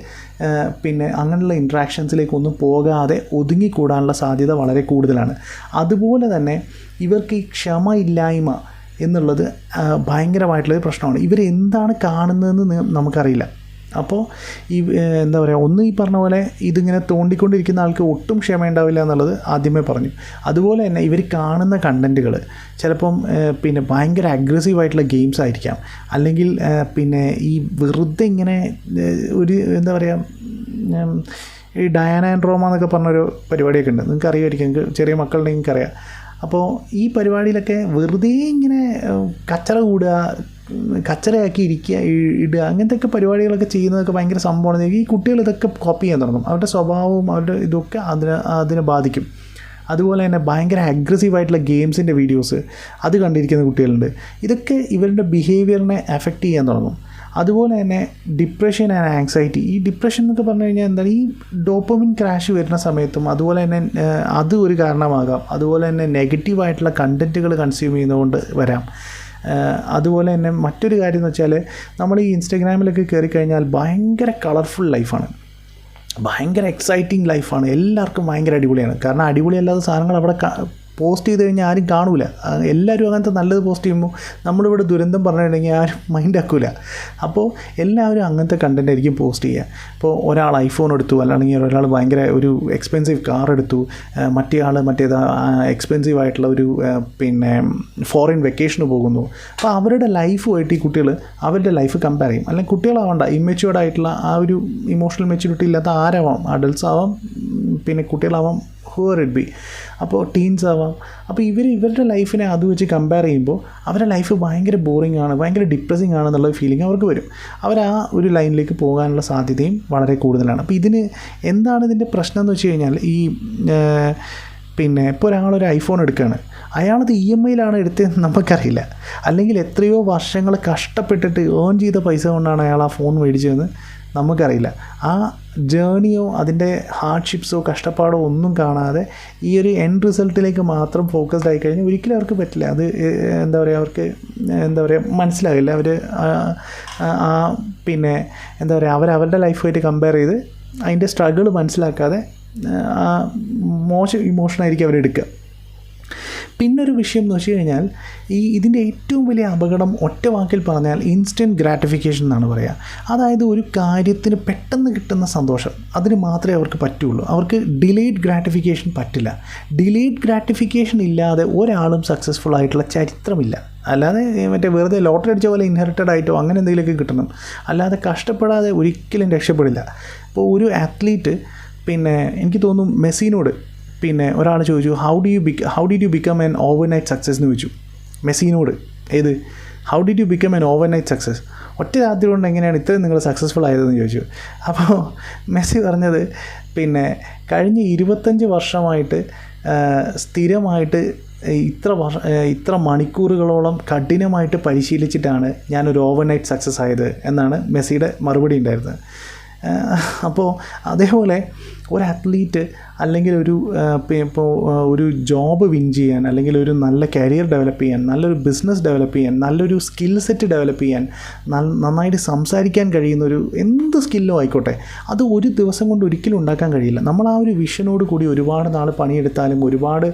പിന്നെ അങ്ങനെയുള്ള ഇൻട്രാക്ഷൻസിലേക്കൊന്നും പോകാതെ ഒതുങ്ങിക്കൂടാനുള്ള സാധ്യത വളരെ കൂടുതലാണ്. അതുപോലെ തന്നെ ഇവർക്ക് ഈ ക്ഷമയില്ലായ്മ എന്നുള്ളത് ഭയങ്കരമായിട്ടുള്ളൊരു പ്രശ്നമാണ്. ഇവരെന്താണ് കാണുന്നതെന്ന് നമുക്കറിയില്ല. അപ്പോൾ എന്താ പറയുക, ഈ പറഞ്ഞ പോലെ ഇതിങ്ങനെ തോണ്ടിക്കൊണ്ടിരിക്കുന്ന ആൾക്ക് ഒട്ടും ക്ഷമയുണ്ടാവില്ല എന്നുള്ളത് ആദ്യമേ പറഞ്ഞു. അതുപോലെ തന്നെ ഇവർ കാണുന്ന കണ്ടൻറ്റുകൾ ചിലപ്പം ഭയങ്കര അഗ്രസീവായിട്ടുള്ള ഗെയിംസ് ആയിരിക്കാം, അല്ലെങ്കിൽ ഈ വെറുതെ ഇങ്ങനെ ഒരു എന്താ പറയുക, ഈ ഡയാന ആൻഡ് റോമ എന്നൊക്കെ പറഞ്ഞൊരു പരിപാടിയൊക്കെ ഉണ്ട്, നിങ്ങൾക്ക് അറിയാമായിരിക്കും, നിങ്ങൾക്ക് ചെറിയ മക്കളുണ്ടെങ്കിൽ നിങ്ങൾക്കറിയാം. അപ്പോൾ ഈ പരിപാടിയിലൊക്കെ വെറുതെ ഇങ്ങനെ കച്ചറയാക്കി ഇടുക, അങ്ങനത്തെയൊക്കെ പരിപാടികളൊക്കെ ചെയ്യുന്നതൊക്കെ ഭയങ്കര സംഭവമാണ്. ഈ കുട്ടികൾ ഇതൊക്കെ കോപ്പി ചെയ്യാൻ തുടങ്ങും. അവരുടെ സ്വഭാവവും അവരുടെ ഇതൊക്കെ അതിനെ ബാധിക്കും. അതുപോലെ തന്നെ ഭയങ്കര അഗ്രസീവായിട്ടുള്ള ഗെയിംസിൻ്റെ വീഡിയോസ് അത് കണ്ടിരിക്കുന്ന കുട്ടികളുണ്ട്. ഇതൊക്കെ ഇവരുടെ ബിഹേവിയറിനെ എഫക്റ്റ് ചെയ്യാൻ തുടങ്ങും. അതുപോലെ തന്നെ ഡിപ്രഷൻ ആൻഡ് ആങ്സൈറ്റി. ഈ ഡിപ്രഷൻ എന്നൊക്കെ പറഞ്ഞു കഴിഞ്ഞാൽ എന്താണ്, ഈ ഡോപ്പമിൻ ക്രാഷ് വരുന്ന സമയത്തും അതുപോലെ തന്നെ അത് ഒരു കാരണമാകാം. അതുപോലെ തന്നെ നെഗറ്റീവായിട്ടുള്ള കണ്ടൻറ്റുകൾ കൺസ്യൂം ചെയ്യുന്നതുകൊണ്ട് വരാം. അതുപോലെ തന്നെ മറ്റൊരു കാര്യം എന്ന് വെച്ചാൽ, നമ്മൾ ഈ ഇൻസ്റ്റഗ്രാമിലൊക്കെ കയറി കഴിഞ്ഞാൽ ഭയങ്കര കളർഫുൾ ലൈഫാണ്, ഭയങ്കര എക്സൈറ്റിംഗ് ലൈഫാണ്, എല്ലാവർക്കും ഭയങ്കര അടിപൊളിയാണ്. കാരണം അടിപൊളിയല്ലാത്ത സാധനങ്ങൾ അവിടെ പോസ്റ്റ് ചെയ്ത് കഴിഞ്ഞാൽ ആരും കാണൂല. എല്ലാവരും അങ്ങനത്തെ നല്ലത് പോസ്റ്റ് ചെയ്യുമ്പോൾ നമ്മളിവിടെ ദുരന്തം പറഞ്ഞിട്ടുണ്ടെങ്കിൽ ആരും മൈൻഡ് ആക്കൂല. അപ്പോൾ എല്ലാവരും അങ്ങനത്തെ കണ്ടൻ്റ് ആയിരിക്കും പോസ്റ്റ് ചെയ്യുക. ഇപ്പോൾ ഒരാൾ ഐഫോൺ എടുത്തു, അല്ലെങ്കിൽ ഒരാൾ ഭയങ്കര ഒരു എക്സ്പെൻസീവ് കാർ എടുത്തു, മറ്റേ ആൾ എക്സ്പെൻസീവ് ആയിട്ടുള്ള ഒരു ഫോറിൻ വെക്കേഷന് പോകുന്നു. അപ്പോൾ അവരുടെ ലൈഫുമായിട്ട് ഈ കുട്ടികൾ അവരുടെ ലൈഫ് കമ്പയർ ചെയ്യും. അല്ലെങ്കിൽ കുട്ടികളാവണ്ട, ഇമ്മച്യൂർഡ് ആയിട്ടുള്ള ആ ഒരു ഇമോഷണൽ മെച്യൂരിറ്റി ഇല്ലാത്ത ആരാവാം, അഡൾട്ട്സ് ആവാം, കുട്ടികളാവാം, ഹൂവർ ഇറ്റ് ബി, അപ്പോൾ ടീൻസ് ആവാം. അപ്പോൾ ഇവരുടെ ലൈഫിനെ അത് വെച്ച് കമ്പയർ ചെയ്യുമ്പോൾ അവരുടെ ലൈഫ് ഭയങ്കര ബോറിംഗ് ആണ്, ഭയങ്കര ഡിപ്രസിങ് ആണെന്നുള്ള ഫീലിംഗ് അവർക്ക് വരും. അവർ ആ ഒരു ലൈനിലേക്ക് പോകാനുള്ള സാധ്യതയും വളരെ കൂടുതലാണ്. അപ്പോൾ ഇതിന് എന്താണ് ഇതിൻ്റെ പ്രശ്നം എന്ന് വെച്ച് കഴിഞ്ഞാൽ, ഈ ഇപ്പോൾ ഒരാളൊരു ഐഫോൺ എടുക്കുകയാണ്, അയാളത് EMI എടുത്തതെന്ന് നമുക്കറിയില്ല, അല്ലെങ്കിൽ എത്രയോ വർഷങ്ങൾ കഷ്ടപ്പെട്ടിട്ട് ഏൺ ചെയ്ത പൈസ കൊണ്ടാണ് അയാൾ ആ ഫോൺ മേടിച്ചതെന്ന് നമുക്കറിയില്ല. ആ ജേണിയോ അതിൻ്റെ ഹാർഡ്ഷിപ്സോ കഷ്ടപ്പാടോ ഒന്നും കാണാതെ ഈ ഒരു എൻഡ് റിസൾട്ടിലേക്ക് മാത്രം ഫോക്കസ്ഡ് ആയി കഴിഞ്ഞാൽ ഒരിക്കലും അവർക്ക് പറ്റില്ല. അത് അവർക്ക് മനസ്സിലാകില്ല. അവർ അവരവരുടെ ലൈഫുമായിട്ട് കമ്പയർ ചെയ്ത് അതിൻ്റെ സ്ട്രഗിൾ മനസ്സിലാക്കാതെ മോശം ഇമോഷനായിരിക്കും അവരെടുക്കുക. പിന്നൊരു വിഷയം എന്ന് വെച്ച് കഴിഞ്ഞാൽ, ഇതിൻ്റെ ഏറ്റവും വലിയ അപകടം ഒറ്റ വാക്കിൽ പറഞ്ഞാൽ ഇൻസ്റ്റൻറ്റ് ഗ്രാറ്റിഫിക്കേഷൻ എന്നാണ് പറയുക. അതായത് ഒരു കാര്യത്തിന് പെട്ടെന്ന് കിട്ടുന്ന സന്തോഷം, അതിന് മാത്രമേ അവർക്ക് പറ്റുള്ളൂ. അവർക്ക് ഡിലേഡ് ഗ്രാറ്റിഫിക്കേഷൻ പറ്റില്ല. ഡിലേഡ് ഗ്രാറ്റിഫിക്കേഷൻ ഇല്ലാതെ ഒരാളും സക്സസ്ഫുൾ ആയിട്ടുള്ള ചരിത്രമില്ല. അല്ലാതെ വെറുതെ ലോട്ടറി അടിച്ച പോലെ ഇൻഹെറിറ്റഡ് ആയിട്ടോ അങ്ങനെ എന്തെങ്കിലുമൊക്കെ കിട്ടണം, അല്ലാതെ കഷ്ടപ്പെടാതെ ഒരിക്കലും രക്ഷപ്പെടില്ല. ഇപ്പോൾ ഒരു അത്ലീറ്റ്, എനിക്ക് തോന്നുന്നു മെസ്സിനോട് ഒരാൾ ചോദിച്ചു, how did you become an overnight success എന്ന് ചോദിച്ചു മെസ്സിനോട്. How did you become an overnight success, ഒറ്റ രാത്രി കൊണ്ട് എങ്ങനെയാണ് ഇത്രയും നിങ്ങൾ സക്സസ്ഫുൾ ആയതെന്ന് ചോദിച്ചു. അപ്പോൾ മെസ്സി പറഞ്ഞത്, കഴിഞ്ഞ 25 വർഷമായിട്ട് സ്ഥിരമായിട്ട് ഇത്ര മണിക്കൂറുകളോളം കഠിനമായിട്ട് പരിശീലിച്ചിട്ടാണ് ഞാനൊരു ഓവർനൈറ്റ് സക്സസ് ആയത് എന്നാണ് മെസ്സിയുടെ മറുപടി ഉണ്ടായിരുന്നത്. അപ്പോൾ അതേപോലെ ഒരു അത്ലീറ്റ് അല്ലെങ്കിൽ ഒരു ജോബ് വിൻ ചെയ്യാൻ, അല്ലെങ്കിൽ ഒരു നല്ല കരിയർ ഡെവലപ്പ് ചെയ്യാൻ, നല്ലൊരു ബിസിനസ് ഡെവലപ്പ് ചെയ്യാൻ, നല്ലൊരു സ്കിൽ സെറ്റ് ഡെവലപ്പ് ചെയ്യാൻ, നന്നായിട്ട് സംസാരിക്കാൻ കഴിയുന്നൊരു എന്ത് സ്കില്ലോ ആയിക്കോട്ടെ, അത് ഒരു ദിവസം കൊണ്ട് ഒരിക്കലും ഉണ്ടാക്കാൻ കഴിയില്ല. നമ്മൾ ആ ഒരു വിഷനോട് കൂടി ഒരുപാട് നാൾ പണിയെടുത്താലും ഒരുപാട്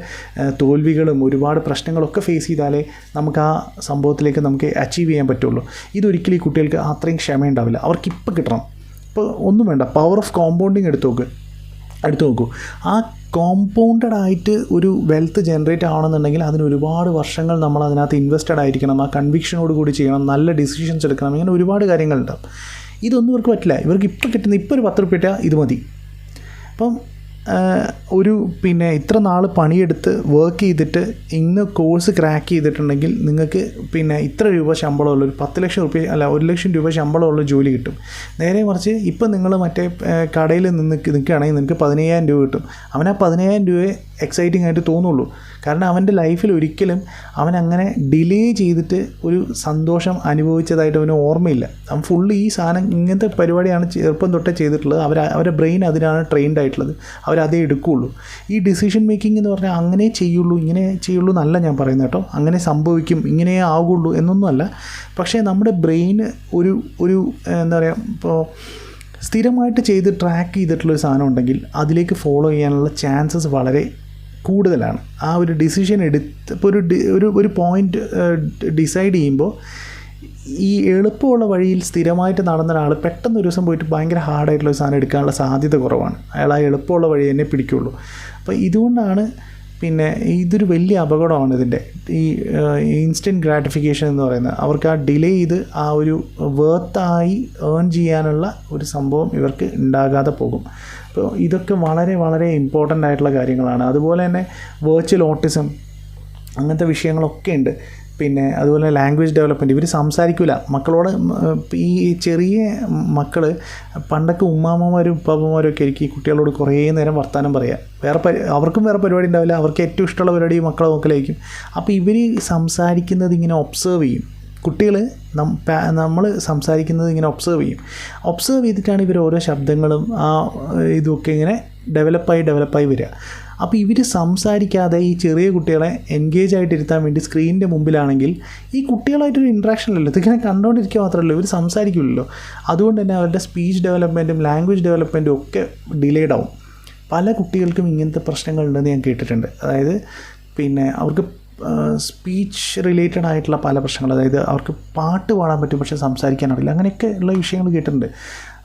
തോൽവികളും ഒരുപാട് പ്രശ്നങ്ങളൊക്കെ ഫേസ് ചെയ്താലേ നമുക്ക് ആ സംഭവത്തിലേക്ക് നമുക്ക് അച്ചീവ് ചെയ്യാൻ പറ്റുള്ളൂ. ഇതൊരിക്കലും ഈ കുട്ടികൾക്ക് അത്രയും ക്ഷമയുണ്ടാവില്ല. അവർക്കിപ്പോൾ കിട്ടണം. ഇപ്പോൾ ഒന്നും വേണ്ട, പവർ ഓഫ് കോമ്പൗണ്ടിങ് എടുത്തു നോക്കൂ. ആ കോമ്പൗണ്ടഡ് ആയിട്ട് ഒരു വെൽത്ത് ജനറേറ്റ് ആവണമെന്നുണ്ടെങ്കിൽ അതിന് ഒരുപാട് വർഷങ്ങൾ നമ്മൾ അതിനകത്ത് ഇൻവെസ്റ്റഡ് ആയിരിക്കണം, ആ കൺവിക്ഷനോട് കൂടി ചെയ്യണം, നല്ല ഡിസിഷൻസ് എടുക്കണം, ഇങ്ങനെ ഒരുപാട് കാര്യങ്ങളുണ്ടാവും. ഇതൊന്നും ഇവർക്ക് പറ്റില്ല. ഇവർക്ക് ഇപ്പോൾ ഒരു 10 രൂപ ഇത് മതി. അപ്പം ഇത്ര നാൾ പണിയെടുത്ത് വർക്ക് ചെയ്തിട്ട് ഇന്ന് കോഴ്സ് ക്രാക്ക് ചെയ്തിട്ടുണ്ടെങ്കിൽ നിങ്ങൾക്ക് ഇത്ര രൂപ ശമ്പളമുള്ള ഒരു 10 ലക്ഷം രൂപ അല്ല 1 ലക്ഷം രൂപ ശമ്പളമുള്ള ജോലി കിട്ടും. നേരെ മറിച്ച് ഇപ്പം നിങ്ങൾ മറ്റേ കടയിൽ നിൽക്കുകയാണെങ്കിൽ നിങ്ങൾക്ക് 15,000 രൂപ കിട്ടും. അവന് ആ 15,000 രൂപയെ എക്സൈറ്റിംഗ് ആയിട്ട് തോന്നുള്ളൂ. കാരണം അവൻ്റെ ലൈഫിൽ ഒരിക്കലും അവനങ്ങനെ ഡിലേ ചെയ്തിട്ട് ഒരു സന്തോഷം അനുഭവിച്ചതായിട്ട് അവന് ഓർമ്മയില്ല. അവൻ ഫുള്ള് ഈ സാധനം ഇങ്ങനത്തെ പരിപാടിയാണ് ചെറുപ്പം തൊട്ടേ ചെയ്തിട്ടുള്ളത്. അവരുടെ ബ്രെയിൻ അതിനാണ് ട്രെയിൻഡ് ആയിട്ടുള്ളത്. അവരതേ എടുക്കുകയുള്ളൂ. ഈ ഡിസിഷൻ മേക്കിംഗ് എന്ന് പറഞ്ഞാൽ അങ്ങനെ ചെയ്യുള്ളൂ ഇങ്ങനെ ചെയ്യുള്ളൂ എന്നല്ല ഞാൻ പറയുന്നത് കേട്ടോ. അങ്ങനെ സംഭവിക്കും, ഇങ്ങനെ ആകുള്ളൂ എന്നൊന്നുമല്ല. പക്ഷേ നമ്മുടെ ബ്രെയിന് ഒരു എന്താ പറയുക, ഇപ്പോൾ സ്ഥിരമായിട്ട് ചെയ്ത് ട്രാക്ക് ചെയ്തിട്ടുള്ളൊരു സാധനം ഉണ്ടെങ്കിൽ അതിലേക്ക് ഫോളോ ചെയ്യാനുള്ള ചാൻസസ് വളരെ കൂടുതലാണ്. ആ ഒരു ഡിസിഷൻ ഇപ്പോൾ ഒരു പോയിൻ്റ് ഡിസൈഡ് ചെയ്യുമ്പോൾ ഈ എളുപ്പമുള്ള വഴിയിൽ സ്ഥിരമായിട്ട് നടന്ന ഒരാൾ പെട്ടെന്ന് ഒരു ദിവസം പോയിട്ട് ഭയങ്കര ഹാർഡായിട്ടുള്ള സാധനം എടുക്കാനുള്ള സാധ്യത കുറവാണ്. അയാൾ ആ എളുപ്പമുള്ള വഴി തന്നെ പിടിക്കുകയുള്ളൂ. അപ്പോൾ ഇതുകൊണ്ടാണ് ഇതൊരു വലിയ അപകടമാണ് ഇതിൻ്റെ ഈ ഇൻസ്റ്റൻറ്റ് ഗ്രാറ്റിഫിക്കേഷൻ എന്ന് പറയുന്നത്. അവർക്ക് ആ ഡിലേ ചെയ്ത് ആ ഒരു വേർത്തായി ഏൺ ചെയ്യാനുള്ള ഒരു സംഭവം ഇവർക്ക് ഉണ്ടാകാതെ പോകും. അപ്പോൾ ഇതൊക്കെ വളരെ വളരെ ഇമ്പോർട്ടൻ്റ് ആയിട്ടുള്ള കാര്യങ്ങളാണ്. അതുപോലെ തന്നെ വെർച്വൽ ഓട്ടിസം അങ്ങനത്തെ വിഷയങ്ങളൊക്കെ ഉണ്ട്. പിന്നെ അതുപോലെ ലാംഗ്വേജ് ഡെവലപ്മെൻറ്റ്. ഇവർ സംസാരിക്കില്ല മക്കളോട്. ഈ ചെറിയ മക്കൾ പണ്ടൊക്കെ ഉമ്മാമ്മമാരും ഉപ്പാപ്പന്മാരും ഒക്കെ ആയിരിക്കും ഈ കുട്ടികളോട് കുറേ നേരം വർത്തമാനം പറയുക. അവർക്കും വേറെ പരിപാടി ഉണ്ടാവില്ല, അവർക്ക് ഏറ്റവും ഇഷ്ടമുള്ള പരിപാടി മക്കളെ നോക്കലായിരിക്കും. അപ്പോൾ ഇവർ സംസാരിക്കുന്നത് ഇങ്ങനെ ഒബ്സേർവ് ചെയ്യും. കുട്ടികൾ നമ്മൾ സംസാരിക്കുന്നത് ഇങ്ങനെ ഒബ്സേർവ് ചെയ്തിട്ടാണ് ഇവർ ഓരോ ശബ്ദങ്ങളും ഇതൊക്കെ ഇങ്ങനെ ഡെവലപ്പായി വരിക. അപ്പോൾ ഇവർ സംസാരിക്കാതെ ഈ ചെറിയ കുട്ടികളെ എൻഗേജ് ആയിട്ടിരുത്താൻ വേണ്ടി സ്ക്രീനിൻ്റെ മുമ്പിലാണെങ്കിൽ ഈ കുട്ടികളായിട്ടൊരു ഇൻട്രാക്ഷനില്ലല്ലോ, ഇതിങ്ങനെ കണ്ടുകൊണ്ടിരിക്കുക മാത്രമല്ല, ഇവർ സംസാരിക്കില്ലല്ലോ. അതുകൊണ്ട് തന്നെ അവരുടെ സ്പീച്ച് ഡെവലപ്മെൻറ്റും ലാംഗ്വേജ് ഡെവലപ്മെൻറ്റും ഒക്കെ ഡിലേഡ് ആവും. പല കുട്ടികൾക്കും ഇങ്ങനത്തെ പ്രശ്നങ്ങളുണ്ടെന്ന് ഞാൻ കേട്ടിട്ടുണ്ട്. അതായത് പിന്നെ അവർക്ക് സ്പീച്ച് റിലേറ്റഡ് ആയിട്ടുള്ള പല പ്രശ്നങ്ങൾ, അതായത് അവർക്ക് പാട്ട് പാടാൻ പറ്റും പക്ഷേ സംസാരിക്കാൻ അറിയില്ല, അങ്ങനെയൊക്കെ ഉള്ള വിഷയങ്ങൾ കേട്ടിട്ടുണ്ട്.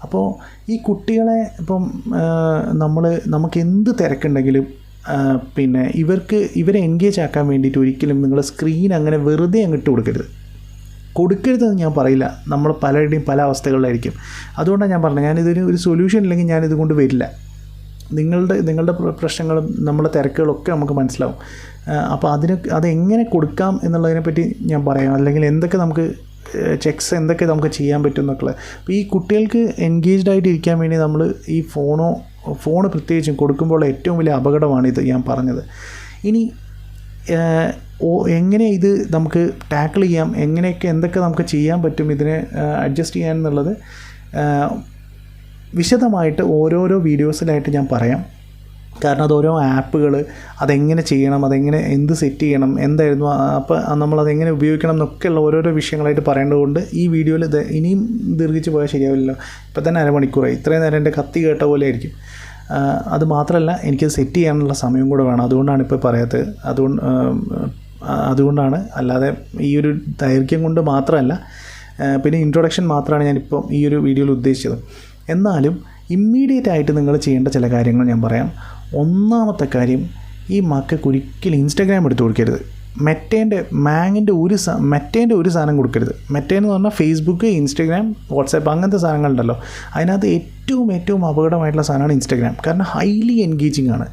അപ്പോൾ ഈ കുട്ടികളെ ഇപ്പം നമുക്ക് എന്ത് തിരക്കുണ്ടെങ്കിലും പിന്നെ ഇവരെ എൻഗേജ് ആക്കാൻ വേണ്ടിയിട്ട് ഒരിക്കലും നിങ്ങൾ സ്ക്രീൻ അങ്ങനെ വെറുതെ അങ്ങിട്ട് കൊടുക്കരുതെന്ന് ഞാൻ പറയില്ല. നമ്മൾ പലരുടെയും പല അവസ്ഥകളിലായിരിക്കും. അതുകൊണ്ടാണ് ഞാൻ പറഞ്ഞത്, ഞാനിതിന് ഒരു സൊല്യൂഷൻ ഇല്ലെങ്കിൽ ഞാനിതുകൊണ്ട് വരില്ല. നിങ്ങളുടെ പ്രശ്നങ്ങളും നമ്മുടെ തിരക്കുകളൊക്കെ നമുക്ക് മനസ്സിലാവും. അപ്പോൾ അതെങ്ങനെ കൊടുക്കാം എന്നുള്ളതിനെപ്പറ്റി ഞാൻ പറയാം, അല്ലെങ്കിൽ എന്തൊക്കെ നമുക്ക് ചെക്സ് എന്തൊക്കെ നമുക്ക് ചെയ്യാൻ പറ്റും എന്നൊക്കെ. അപ്പോൾ ഈ കുട്ടികൾക്ക് എൻഗേജ്ഡ് ആയിട്ട് ഇരിക്കാൻ വേണ്ടി നമ്മൾ ഈ ഫോണ് പ്രത്യേകിച്ചും കൊടുക്കുമ്പോൾ ഏറ്റവും വലിയ അപകടമാണ് ഇത് ഞാൻ പറഞ്ഞത്. ഇനി എങ്ങനെ ഇത് നമുക്ക് ടാക്കിൾ ചെയ്യാം, എന്തൊക്കെ നമുക്ക് ചെയ്യാൻ പറ്റും ഇതിനെ അഡ്ജസ്റ്റ് ചെയ്യാൻ എന്നുള്ളത് വിശദമായിട്ട് ഓരോരോ വീഡിയോസിലായിട്ട് ഞാൻ പറയാം. കാരണം അത് ഓരോ ആപ്പുകൾ അതെങ്ങനെ ചെയ്യണം, എന്ത് സെറ്റ് ചെയ്യണം, എന്തായിരുന്നു, അപ്പോൾ നമ്മളതെങ്ങനെ ഉപയോഗിക്കണം എന്നൊക്കെയുള്ള ഓരോരോ വിഷയങ്ങളായിട്ട് പറയേണ്ടതുകൊണ്ട് ഈ വീഡിയോയിൽ ഇനിയും ദീർഘിച്ച് പോയാൽ ശരിയാവില്ലല്ലോ. ഇപ്പോൾ തന്നെ അരമണിക്കൂറായി. ഇത്രയും നേരം എൻ്റെ കത്തി കേട്ട പോലെ ആയിരിക്കും. അത് മാത്രമല്ല, എനിക്കത് സെറ്റ് ചെയ്യാനുള്ള സമയം കൂടെ വേണം. അതുകൊണ്ടാണ് ഇപ്പോൾ പറയാത്തത്. അതുകൊണ്ടാണ്, അല്ലാതെ ഈ ഒരു ദൈർഘ്യം കൊണ്ട് മാത്രമല്ല. പിന്നെ ഇൻട്രൊഡക്ഷൻ മാത്രമാണ് ഞാനിപ്പോൾ ഈ ഒരു വീഡിയോയിൽ ഉദ്ദേശിച്ചത്. എന്നാലും ഇമ്മീഡിയറ്റ് ആയിട്ട് നിങ്ങൾ ചെയ്യേണ്ട ചില കാര്യങ്ങൾ ഞാൻ പറയാം. ഒന്നാമത്തെ കാര്യം, ഈ മക്കൾക്ക് ഒരിക്കലും ഇൻസ്റ്റാഗ്രാം എടുത്ത് കൊടുക്കരുത്. മെറ്റേൻ്റെ ഒരു സാധനം കൊടുക്കരുത്. മെറ്റേന്ന് പറഞ്ഞാൽ ഫേസ്ബുക്ക്, ഇൻസ്റ്റാഗ്രാം, വാട്സാപ്പ് അങ്ങനത്തെ സാധനങ്ങളുണ്ടല്ലോ. അതിനകത്ത് ഏറ്റവും അപകടമായിട്ടുള്ള സാധനമാണ് ഇൻസ്റ്റാഗ്രാം. കാരണം ഹൈലി എൻഗേജിങ് ആണ്.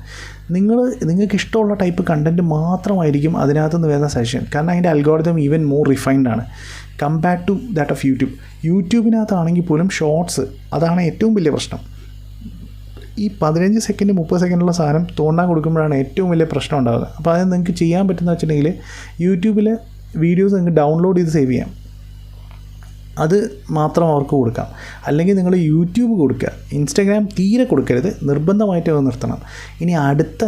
നിങ്ങൾക്ക് ഇഷ്ടമുള്ള ടൈപ്പ് കണ്ടൻറ്റ് മാത്രമായിരിക്കും അതിനകത്ത് നിന്ന് വരുന്ന സജഷൻ. കാരണം അതിൻ്റെ അൽഗോരിതം ഈവൻ മോർ റിഫൈൻഡ് ആണ് കമ്പയർഡ് ടു ദാറ്റ് ഓഫ് യൂട്യൂബിനകത്താണെങ്കിൽ പോലും ഷോർട്സ്, അതാണ് ഏറ്റവും വലിയ പ്രശ്നം. ഈ 15 സെക്കൻഡ് 30 സെക്കൻഡുള്ള സാധനം തോണ്ടാൻ കൊടുക്കുമ്പോഴാണ് ഏറ്റവും വലിയ പ്രശ്നം ഉണ്ടാകുന്നത്. അപ്പോൾ അത് നിങ്ങൾക്ക് ചെയ്യാൻ പറ്റുന്ന വെച്ചിട്ടുണ്ടെങ്കിൽ യൂട്യൂബിൽ വീഡിയോസ് നിങ്ങൾക്ക് ഡൗൺലോഡ് ചെയ്ത് സേവ് ചെയ്യാം. അത് മാത്രം അവർക്ക് കൊടുക്കാം. അല്ലെങ്കിൽ നിങ്ങൾ യൂട്യൂബ് കൊടുക്കുക, ഇൻസ്റ്റാഗ്രാം തീരെ കൊടുക്കരുത്, നിർബന്ധമായിട്ട് അത് നിർത്തണം. ഇനി അടുത്ത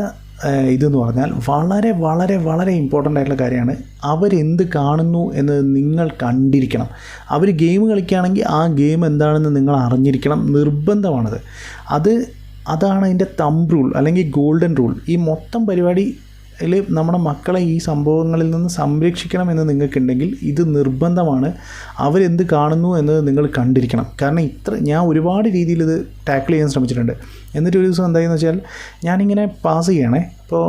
ഇതെന്ന് പറഞ്ഞാൽ വളരെ വളരെ വളരെ ഇമ്പോർട്ടൻ്റ് ആയിട്ടുള്ള കാര്യമാണ്, അവരെന്ത് കാണുന്നു എന്ന് നിങ്ങൾ കണ്ടിരിക്കണം. അവർ ഗെയിം കളിക്കുകയാണെങ്കിൽ ആ ഗെയിം എന്താണെന്ന് നിങ്ങൾ അറിഞ്ഞിരിക്കണം, നിർബന്ധമാണത്. അതാണ് അതിൻ്റെ തമ്പ് റൂൾ അല്ലെങ്കിൽ ഗോൾഡൻ റൂൾ. ഈ മൊത്തം പരിപാടിയിൽ നമ്മുടെ മക്കളെ ഈ സംഭവങ്ങളിൽ നിന്ന് സംരക്ഷിക്കണം എന്ന് നിങ്ങൾക്കുണ്ടെങ്കിൽ ഇത് നിർബന്ധമാണ്. അവരെന്ത് കാണുന്നു എന്നത് നിങ്ങൾ കണ്ടിരിക്കണം. കാരണം ഞാൻ ഒരുപാട് രീതിയിൽ ഇത് ടാക്കിൾ ചെയ്യാൻ ശ്രമിച്ചിട്ടുണ്ട്. എന്നിട്ട് ഒരു ദിവസം എന്തായെന്ന് വെച്ചാൽ, ഞാനിങ്ങനെ പാസ് ചെയ്യണേ, അപ്പോൾ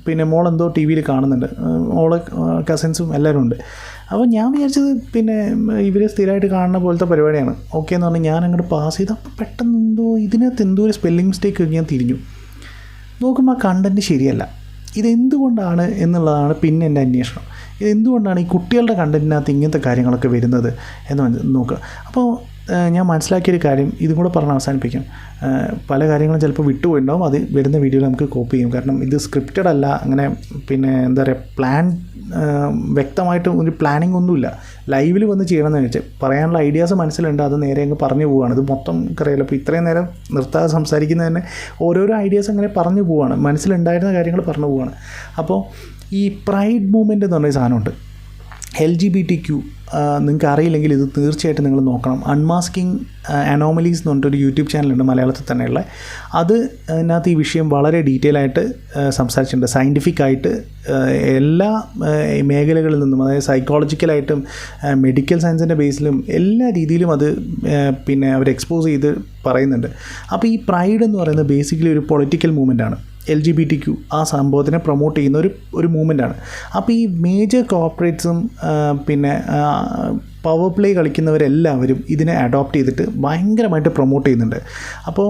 പിന്നെ മോളെന്തോ ടി വിയിൽ കാണുന്നുണ്ട്, മോളെ കസിൻസും എല്ലാവരും ഉണ്ട്. അപ്പോൾ ഞാൻ വിചാരിച്ചത് പിന്നെ ഇവർ സ്ഥിരമായിട്ട് കാണുന്ന പോലത്തെ പരിപാടിയാണ്. ഓക്കെ എന്ന് പറഞ്ഞാൽ ഞാൻ അങ്ങോട്ട് പാസ് ചെയ്ത്, അപ്പോൾ പെട്ടെന്ന് ഇതിനകത്ത് എന്തോ ഒരു സ്പെല്ലിംഗ് മിസ്റ്റേക്ക് ഞാൻ തിരിഞ്ഞു നോക്കുമ്പോൾ ആ കണ്ടൻറ്റ് ശരിയല്ല. ഇതെന്തുകൊണ്ടാണ് എന്നുള്ളതാണ് പിന്നെ എൻ്റെ അന്വേഷണം. ഇതെന്തുകൊണ്ടാണ് ഈ കുട്ടികളുടെ കണ്ടൻറ്റിനകത്ത് ഇങ്ങനത്തെ കാര്യങ്ങളൊക്കെ വരുന്നത് എന്ന് നോക്കുക. അപ്പോൾ ഞാൻ മനസ്സിലാക്കിയൊരു കാര്യം ഇതും കൂടെ പറഞ്ഞ് അവസാനിപ്പിക്കാം. പല കാര്യങ്ങളും ചിലപ്പോൾ വിട്ടുപോയിട്ടുണ്ടാവും, അത് വരുന്ന വീഡിയോയിൽ നമുക്ക് കോപ്പി ചെയ്യും. കാരണം ഇത് സ്ക്രിപ്റ്റഡ് അല്ല, അങ്ങനെ പിന്നെ എന്താ പറയുക, വ്യക്തമായിട്ട് ഒരു പ്ലാനിങ് ഒന്നുമില്ല. ലൈവിൽ വന്ന് ചെയ്യണമെന്ന് വെച്ചാൽ പറയാനുള്ള ഐഡിയാസ് മനസ്സിലുണ്ട്, അത് നേരെ അങ്ങ് പറഞ്ഞു പോവുകയാണ്. ഇത് മൊത്തം അറിയില്ല. അപ്പോൾ ഇത്രയും നേരം നിർത്താതെ സംസാരിക്കുന്നത് തന്നെ ഓരോരോ ഐഡിയാസ് അങ്ങനെ പറഞ്ഞു പോവുകയാണ്, മനസ്സിലുണ്ടായിരുന്ന കാര്യങ്ങൾ പറഞ്ഞു പോവുകയാണ്. അപ്പോൾ ഈ പ്രൈഡ് മൂവ്മെൻറ്റ് എന്ന് പറഞ്ഞ സാധനമുണ്ട്, LGBTQ. നിങ്ങൾക്ക് അറിയില്ലെങ്കിൽ ഇത് തീർച്ചയായിട്ടും നിങ്ങൾ നോക്കണം. അൺമാസ്കിങ് അനോമലീസ് എന്ന് പറഞ്ഞിട്ടൊരു യൂട്യൂബ് ചാനലുണ്ട് മലയാളത്തിൽ തന്നെയുള്ള. അതിനകത്ത് ഈ വിഷയം വളരെ ഡീറ്റെയിൽ ആയിട്ട് സംസാരിച്ചിട്ടുണ്ട്. സയൻറ്റിഫിക്കായിട്ട് എല്ലാ മേഖലകളിൽ നിന്നും, അതായത് സൈക്കോളജിക്കലായിട്ടും മെഡിക്കൽ സയൻസിൻ്റെ ബേസിലും എല്ലാ രീതിയിലും അത് പിന്നെ അവർ എക്സ്പോസ് ചെയ്ത് പറയുന്നുണ്ട്. അപ്പോൾ ഈ പ്രൈഡ് എന്ന് പറയുന്നത് ബേസിക്കലി ഒരു പൊളിറ്റിക്കൽ മൂവ്മെൻ്റ് ആണ്. LGBTQ ആ സംഭവത്തിനെ പ്രൊമോട്ട് ചെയ്യുന്ന ഒരു മൂവ്മെൻറ്റാണ്. അപ്പോൾ ഈ മേജർ കോർപ്പറേറ്റ്സും പിന്നെ പവർ പ്ലേ കളിക്കുന്നവരെല്ലാവരും ഇതിനെ അഡോപ്റ്റ് ചെയ്തിട്ട് ഭയങ്കരമായിട്ട് പ്രൊമോട്ട് ചെയ്യുന്നുണ്ട്. അപ്പോൾ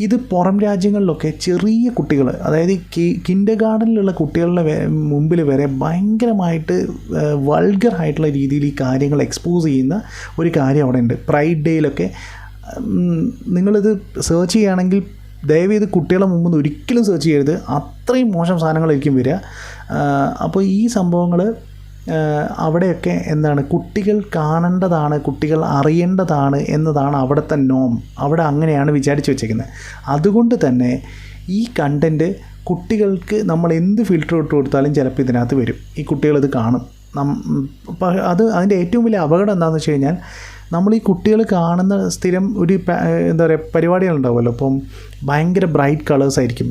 ഇത് പുറം രാജ്യങ്ങളിലൊക്കെ ചെറിയ കുട്ടികൾ, അതായത് കിൻഡർ ഗാർഡനിലുള്ള കുട്ടികളുടെ മുമ്പിൽ വരെ ഭയങ്കരമായിട്ട് വൾഗർ ആയിട്ടുള്ള രീതിയിൽ ഈ കാര്യങ്ങൾ എക്സ്പോസ് ചെയ്യുന്ന ഒരു കാര്യം അവിടെ ഉണ്ട്. പ്രൈഡ് ഡേയിലൊക്കെ നിങ്ങളിത് സെർച്ച് ചെയ്യുകയാണെങ്കിൽ ദയവേത് കുട്ടികളെ മുമ്പ് ഒരിക്കലും സെർച്ച് ചെയ്യരുത്, അത്രയും മോശം സാധനങ്ങളായിരിക്കും വരിക. അപ്പോൾ ഈ സംഭവങ്ങൾ അവിടെയൊക്കെ എന്താണ്, കുട്ടികൾ കാണേണ്ടതാണ്, കുട്ടികൾ അറിയേണ്ടതാണ് എന്നതാണ് അവിടുത്തെ നോം. അവിടെ അങ്ങനെയാണ് വിചാരിച്ച് വെച്ചേക്കുന്നത്. അതുകൊണ്ട് തന്നെ ഈ കണ്ടൻറ്റ് കുട്ടികൾക്ക് നമ്മൾ എന്ത് ഫിൽറ്റർ ഇട്ട് കൊടുത്താലും ചിലപ്പോൾ ഇതിനകത്ത് വരും, ഈ കുട്ടികളിത് കാണും. അതിൻ്റെ ഏറ്റവും വലിയ അപകടം എന്താണെന്ന് വെച്ച് കഴിഞ്ഞാൽ, നമ്മൾ ഈ കുട്ടികൾ കാണുന്ന സ്ഥിരം ഒരു എന്താ പറയുക പരിപാടികളുണ്ടാവുമല്ലോ. അപ്പം ഭയങ്കര ബ്രൈറ്റ് കളേഴ്സ് ആയിരിക്കും,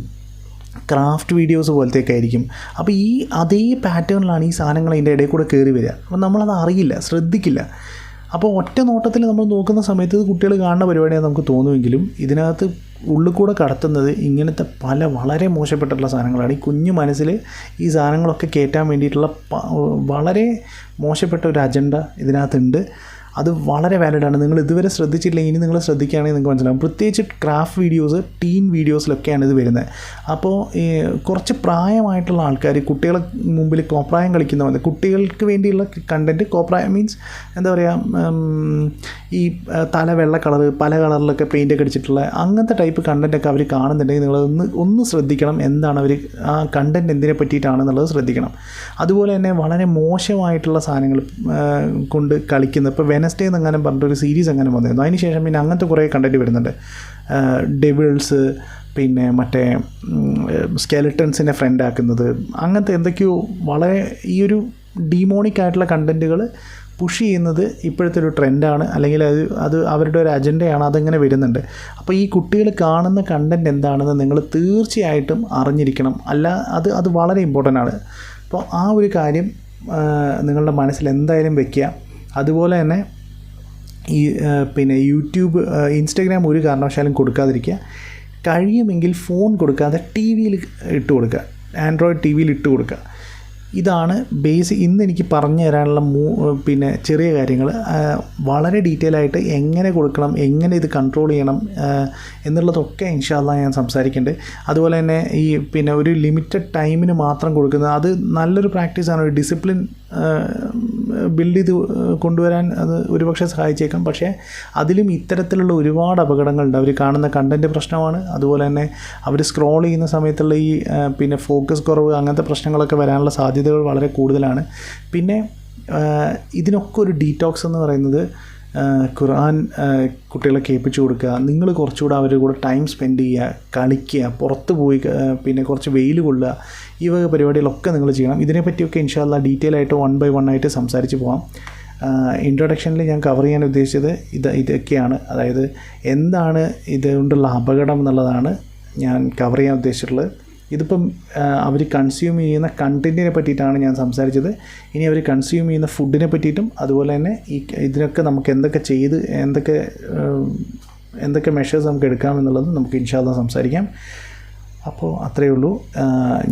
ക്രാഫ്റ്റ് വീഡിയോസ് പോലത്തെയൊക്കെ ആയിരിക്കും. അപ്പോൾ ഈ അതേ പാറ്റേണിലാണ് ഈ സാധനങ്ങൾ അതിൻ്റെ ഇടയിൽ കൂടെ കയറി വരിക. അപ്പോൾ നമ്മളത് അറിയില്ല, ശ്രദ്ധിക്കില്ല. അപ്പോൾ ഒറ്റ നോട്ടത്തിൽ നമ്മൾ നോക്കുന്ന സമയത്ത് ഇത് കുട്ടികൾ കാണുന്ന പരിപാടിയാണ് നമുക്ക് തോന്നുമെങ്കിലും ഇതിനകത്ത് ഉള്ളിൽ കൂടെ കടത്തുന്നത് ഇങ്ങനത്തെ പല വളരെ മോശപ്പെട്ടിട്ടുള്ള സാധനങ്ങളാണ്. ഈ കുഞ്ഞു മനസ്സിൽ ഈ സാധനങ്ങളൊക്കെ കയറ്റാൻ വേണ്ടിയിട്ടുള്ള വളരെ മോശപ്പെട്ട ഒരു അജണ്ട ഇതിനകത്തുണ്ട്. അത് വളരെ വാലിഡാണ്. നിങ്ങൾ ഇതുവരെ ശ്രദ്ധിച്ചില്ലെങ്കിൽ ഇനി നിങ്ങൾ ശ്രദ്ധിക്കുകയാണെങ്കിൽ നിങ്ങൾക്ക് മനസ്സിലാവും. പ്രത്യേകിച്ച് ക്രാഫ്റ്റ് വീഡിയോസ്, ടീൻ വീഡിയോസിലൊക്കെയാണ് ഇത് വരുന്നത്. അപ്പോൾ കുറച്ച് പ്രായമായിട്ടുള്ള ആൾക്കാർ കുട്ടികളെ മുമ്പിൽ കോപ്രായം കളിക്കുന്ന പോലെ കുട്ടികൾക്ക് വേണ്ടിയുള്ള കണ്ടൻറ്റ്, കോപ്രായം മീൻസ് എന്താ പറയുക, ഈ തല വെള്ള കളർ പല കളറിലൊക്കെ പെയിൻ്റൊക്കെ അടിച്ചിട്ടുള്ള അങ്ങനത്തെ ടൈപ്പ് കണ്ടൻറ്റൊക്കെ അവർ കാണുന്നുണ്ടെങ്കിൽ നിങ്ങളൊന്ന് ശ്രദ്ധിക്കണം, എന്താണ് അവർ ആ കണ്ടൻറ്റ് എന്തിനെ പറ്റിയിട്ടാണെന്നുള്ളത് ശ്രദ്ധിക്കണം. അതുപോലെ തന്നെ വളരെ മോശമായിട്ടുള്ള സാധനങ്ങൾ കൊണ്ട് കളിക്കുന്ന, ഇപ്പോൾ വെനസ്ഡേ എന്നങ്ങനെ പറഞ്ഞിട്ടൊരു സീരീസ് അങ്ങനെ വന്നിരുന്നു. അതിന് ശേഷം പിന്നെ അങ്ങനത്തെ കുറേ കണ്ടൻറ്റ് വരുന്നുണ്ട്. ഡെവിൾസ്, പിന്നെ മറ്റേ സ്കെലറ്റൻസിനെ ഫ്രണ്ട് ആക്കുന്നത്, അങ്ങനത്തെ എന്തൊക്കെയോ വളരെ ഈ ഒരു ഡീമോണിക് ആയിട്ടുള്ള കണ്ടൻറ്റുകൾ പുഷ് ചെയ്യുന്നത് ഇപ്പോഴത്തെ ഒരു ട്രെൻഡാണ്, അല്ലെങ്കിൽ അത് അവരുടെ ഒരു അജണ്ടയാണ്, അതങ്ങനെ വരുന്നുണ്ട്. അപ്പോൾ ഈ കുട്ടികൾ കാണുന്ന കണ്ടൻറ്റ് എന്താണെന്ന് നിങ്ങൾ തീർച്ചയായിട്ടും അറിഞ്ഞിരിക്കണം. അത് വളരെ ഇമ്പോർട്ടൻ്റ് ആണ്. അപ്പോൾ ആ ഒരു കാര്യം നിങ്ങളുടെ മനസ്സിൽ എന്തായാലും വെക്കുക. അതുപോലെ തന്നെ ഈ പിന്നെ യൂട്യൂബ്, ഇൻസ്റ്റഗ്രാം ഒരു കാരണവശാലും കൊടുക്കാതിരിക്കുക. കഴിയുമെങ്കിൽ ഫോൺ കൊടുക്കാതെ TV-യിൽ ഇട്ട് കൊടുക്കുക, ആൻഡ്രോയിഡ് TV-യിൽ ഇട്ട് കൊടുക്കുക. ഇതാണ് ഇന്ന് എനിക്ക് പറഞ്ഞു തരാനുള്ള പിന്നെ ചെറിയ കാര്യങ്ങൾ. വളരെ ഡീറ്റെയിൽ ആയിട്ട് എങ്ങനെ കൊടുക്കണം, എങ്ങനെ ഇത് കൺട്രോൾ ചെയ്യണം എന്നുള്ളതൊക്കെ ഇൻഷാ അല്ലാഹ് ഞാൻ സംസാരിക്കുന്നുണ്ട്. അതുപോലെ തന്നെ ഈ പിന്നെ ഒരു ലിമിറ്റഡ് ടൈമിന് മാത്രം കൊടുക്കുന്നത് അത് നല്ലൊരു പ്രാക്ടീസാണ്. ഒരു ഡിസിപ്ലിൻ ബിൽഡ് ചെയ്ത് കൊണ്ടുവരാൻ അത് ഒരുപക്ഷെ സഹായിച്ചേക്കാം. പക്ഷേ അതിലും ഇത്തരത്തിലുള്ള ഒരുപാട് അപകടങ്ങളുണ്ട്. അവർ കാണുന്ന കണ്ടൻറ്റ് പ്രശ്നമാണ്. അതുപോലെ തന്നെ അവർ സ്ക്രോൾ ചെയ്യുന്ന സമയത്തുള്ള ഈ പിന്നെ ഫോക്കസ് കുറവ്, അങ്ങനത്തെ പ്രശ്നങ്ങളൊക്കെ വരാനുള്ള സാധ്യതകൾ വളരെ കൂടുതലാണ്. പിന്നെ ഇതിനൊക്കെ ഒരു ഡീറ്റോക്സ് എന്ന് പറയുന്നത് ഖുർആൻ കുട്ടികളെ കേൾപ്പിച്ചു കൊടുക്കുക, നിങ്ങൾ കുറച്ചുകൂടെ അവരുടെ കൂടെ ടൈം സ്പെൻഡ് ചെയ്യുക, കളിക്കുക, പുറത്ത് പോയി പിന്നെ കുറച്ച് വെയിൽ കൊള്ളുക, ഈ വക പരിപാടികളൊക്കെ നിങ്ങൾ ചെയ്യണം. ഇതിനെപ്പറ്റിയൊക്കെ ഇൻഷാ അല്ലാഹ് ഡീറ്റെയിൽ ആയിട്ട് 1 by 1 ആയിട്ട് സംസാരിച്ച് പോകാം. ഇൻട്രൊഡക്ഷനിൽ ഞാൻ കവർ ചെയ്യാൻ ഉദ്ദേശിച്ചത് ഇതൊക്കെയാണ്. അതായത് എന്താണ് ഇതുകൊണ്ടുള്ള അപകടം എന്നുള്ളതാണ് ഞാൻ കവർ ചെയ്യാൻ ഉദ്ദേശിച്ചിട്ടുള്ളത്. ഇതിപ്പം അവർ കൺസ്യൂം ചെയ്യുന്ന കണ്ടൻറ്റിനെ പറ്റിയിട്ടാണ് ഞാൻ സംസാരിച്ചത്. ഇനി അവർ കൺസ്യൂം ചെയ്യുന്ന ഫുഡിനെ പറ്റിയിട്ടും അതുപോലെ തന്നെ ഇതിനൊക്കെ നമുക്ക് എന്തൊക്കെ മെഷേഴ്സ് നമുക്ക് എടുക്കാമെന്നുള്ളത് നമുക്ക് ഇൻഷാ അല്ലാഹ് സംസാരിക്കാം. അപ്പോൾ അത്രയേ ഉള്ളൂ.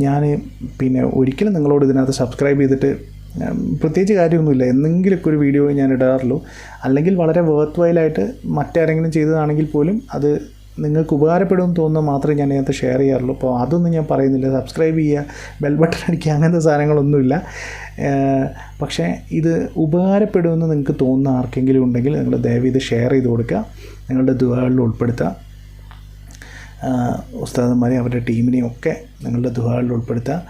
ഞാൻ പിന്നെ ഒരിക്കലും നിങ്ങളോട് ഇതിനകത്ത് സബ്സ്ക്രൈബ് ചെയ്തിട്ട് പ്രത്യേകിച്ച് കാര്യമൊന്നുമില്ല, എന്തെങ്കിലുമൊക്കെ ഒരു വീഡിയോ ഞാൻ ഇടാറുള്ളൂ. അല്ലെങ്കിൽ വളരെ വർത്ത് വൈലായിട്ട് മറ്റാരെങ്കിലും ചെയ്തതാണെങ്കിൽ പോലും അത് നിങ്ങൾക്ക് ഉപകാരപ്പെടുമെന്ന് തോന്നുന്നത് മാത്രമേ ഞാൻ ഇതിനകത്ത് ഷെയർ ചെയ്യാറുള്ളൂ. അപ്പോൾ അതൊന്നും ഞാൻ പറയുന്നില്ല. സബ്സ്ക്രൈബ് ചെയ്യുക, ബെൽ ബട്ടൺ അടിക്കുക, അങ്ങനത്തെ സാധനങ്ങളൊന്നുമില്ല. പക്ഷേ ഇത് ഉപകാരപ്പെടുമെന്ന് നിങ്ങൾക്ക് തോന്നുന്ന ആർക്കെങ്കിലും ഉണ്ടെങ്കിൽ നിങ്ങൾ ദയവ് ഇത് ഷെയർ ചെയ്ത് കൊടുക്കുക, നിങ്ങളുടെ ദുആകളിൽ ഉൾപ്പെടുത്തുക. ഉസ്താദന്മാരെയും അവരുടെ ടീമിനെയും ഒക്കെ നിങ്ങളുടെ ദുആകളിൽ ഉൾപ്പെടുത്തുക.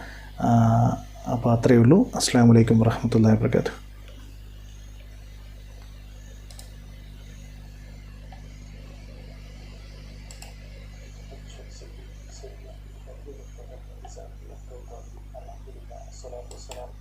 അപ്പോൾ അത്രയേ ഉള്ളൂ. അസ്സലാമു അലൈക്കും വറഹ്മത്തുള്ളാഹി വബറകാതുഹു. الصلاة والسلام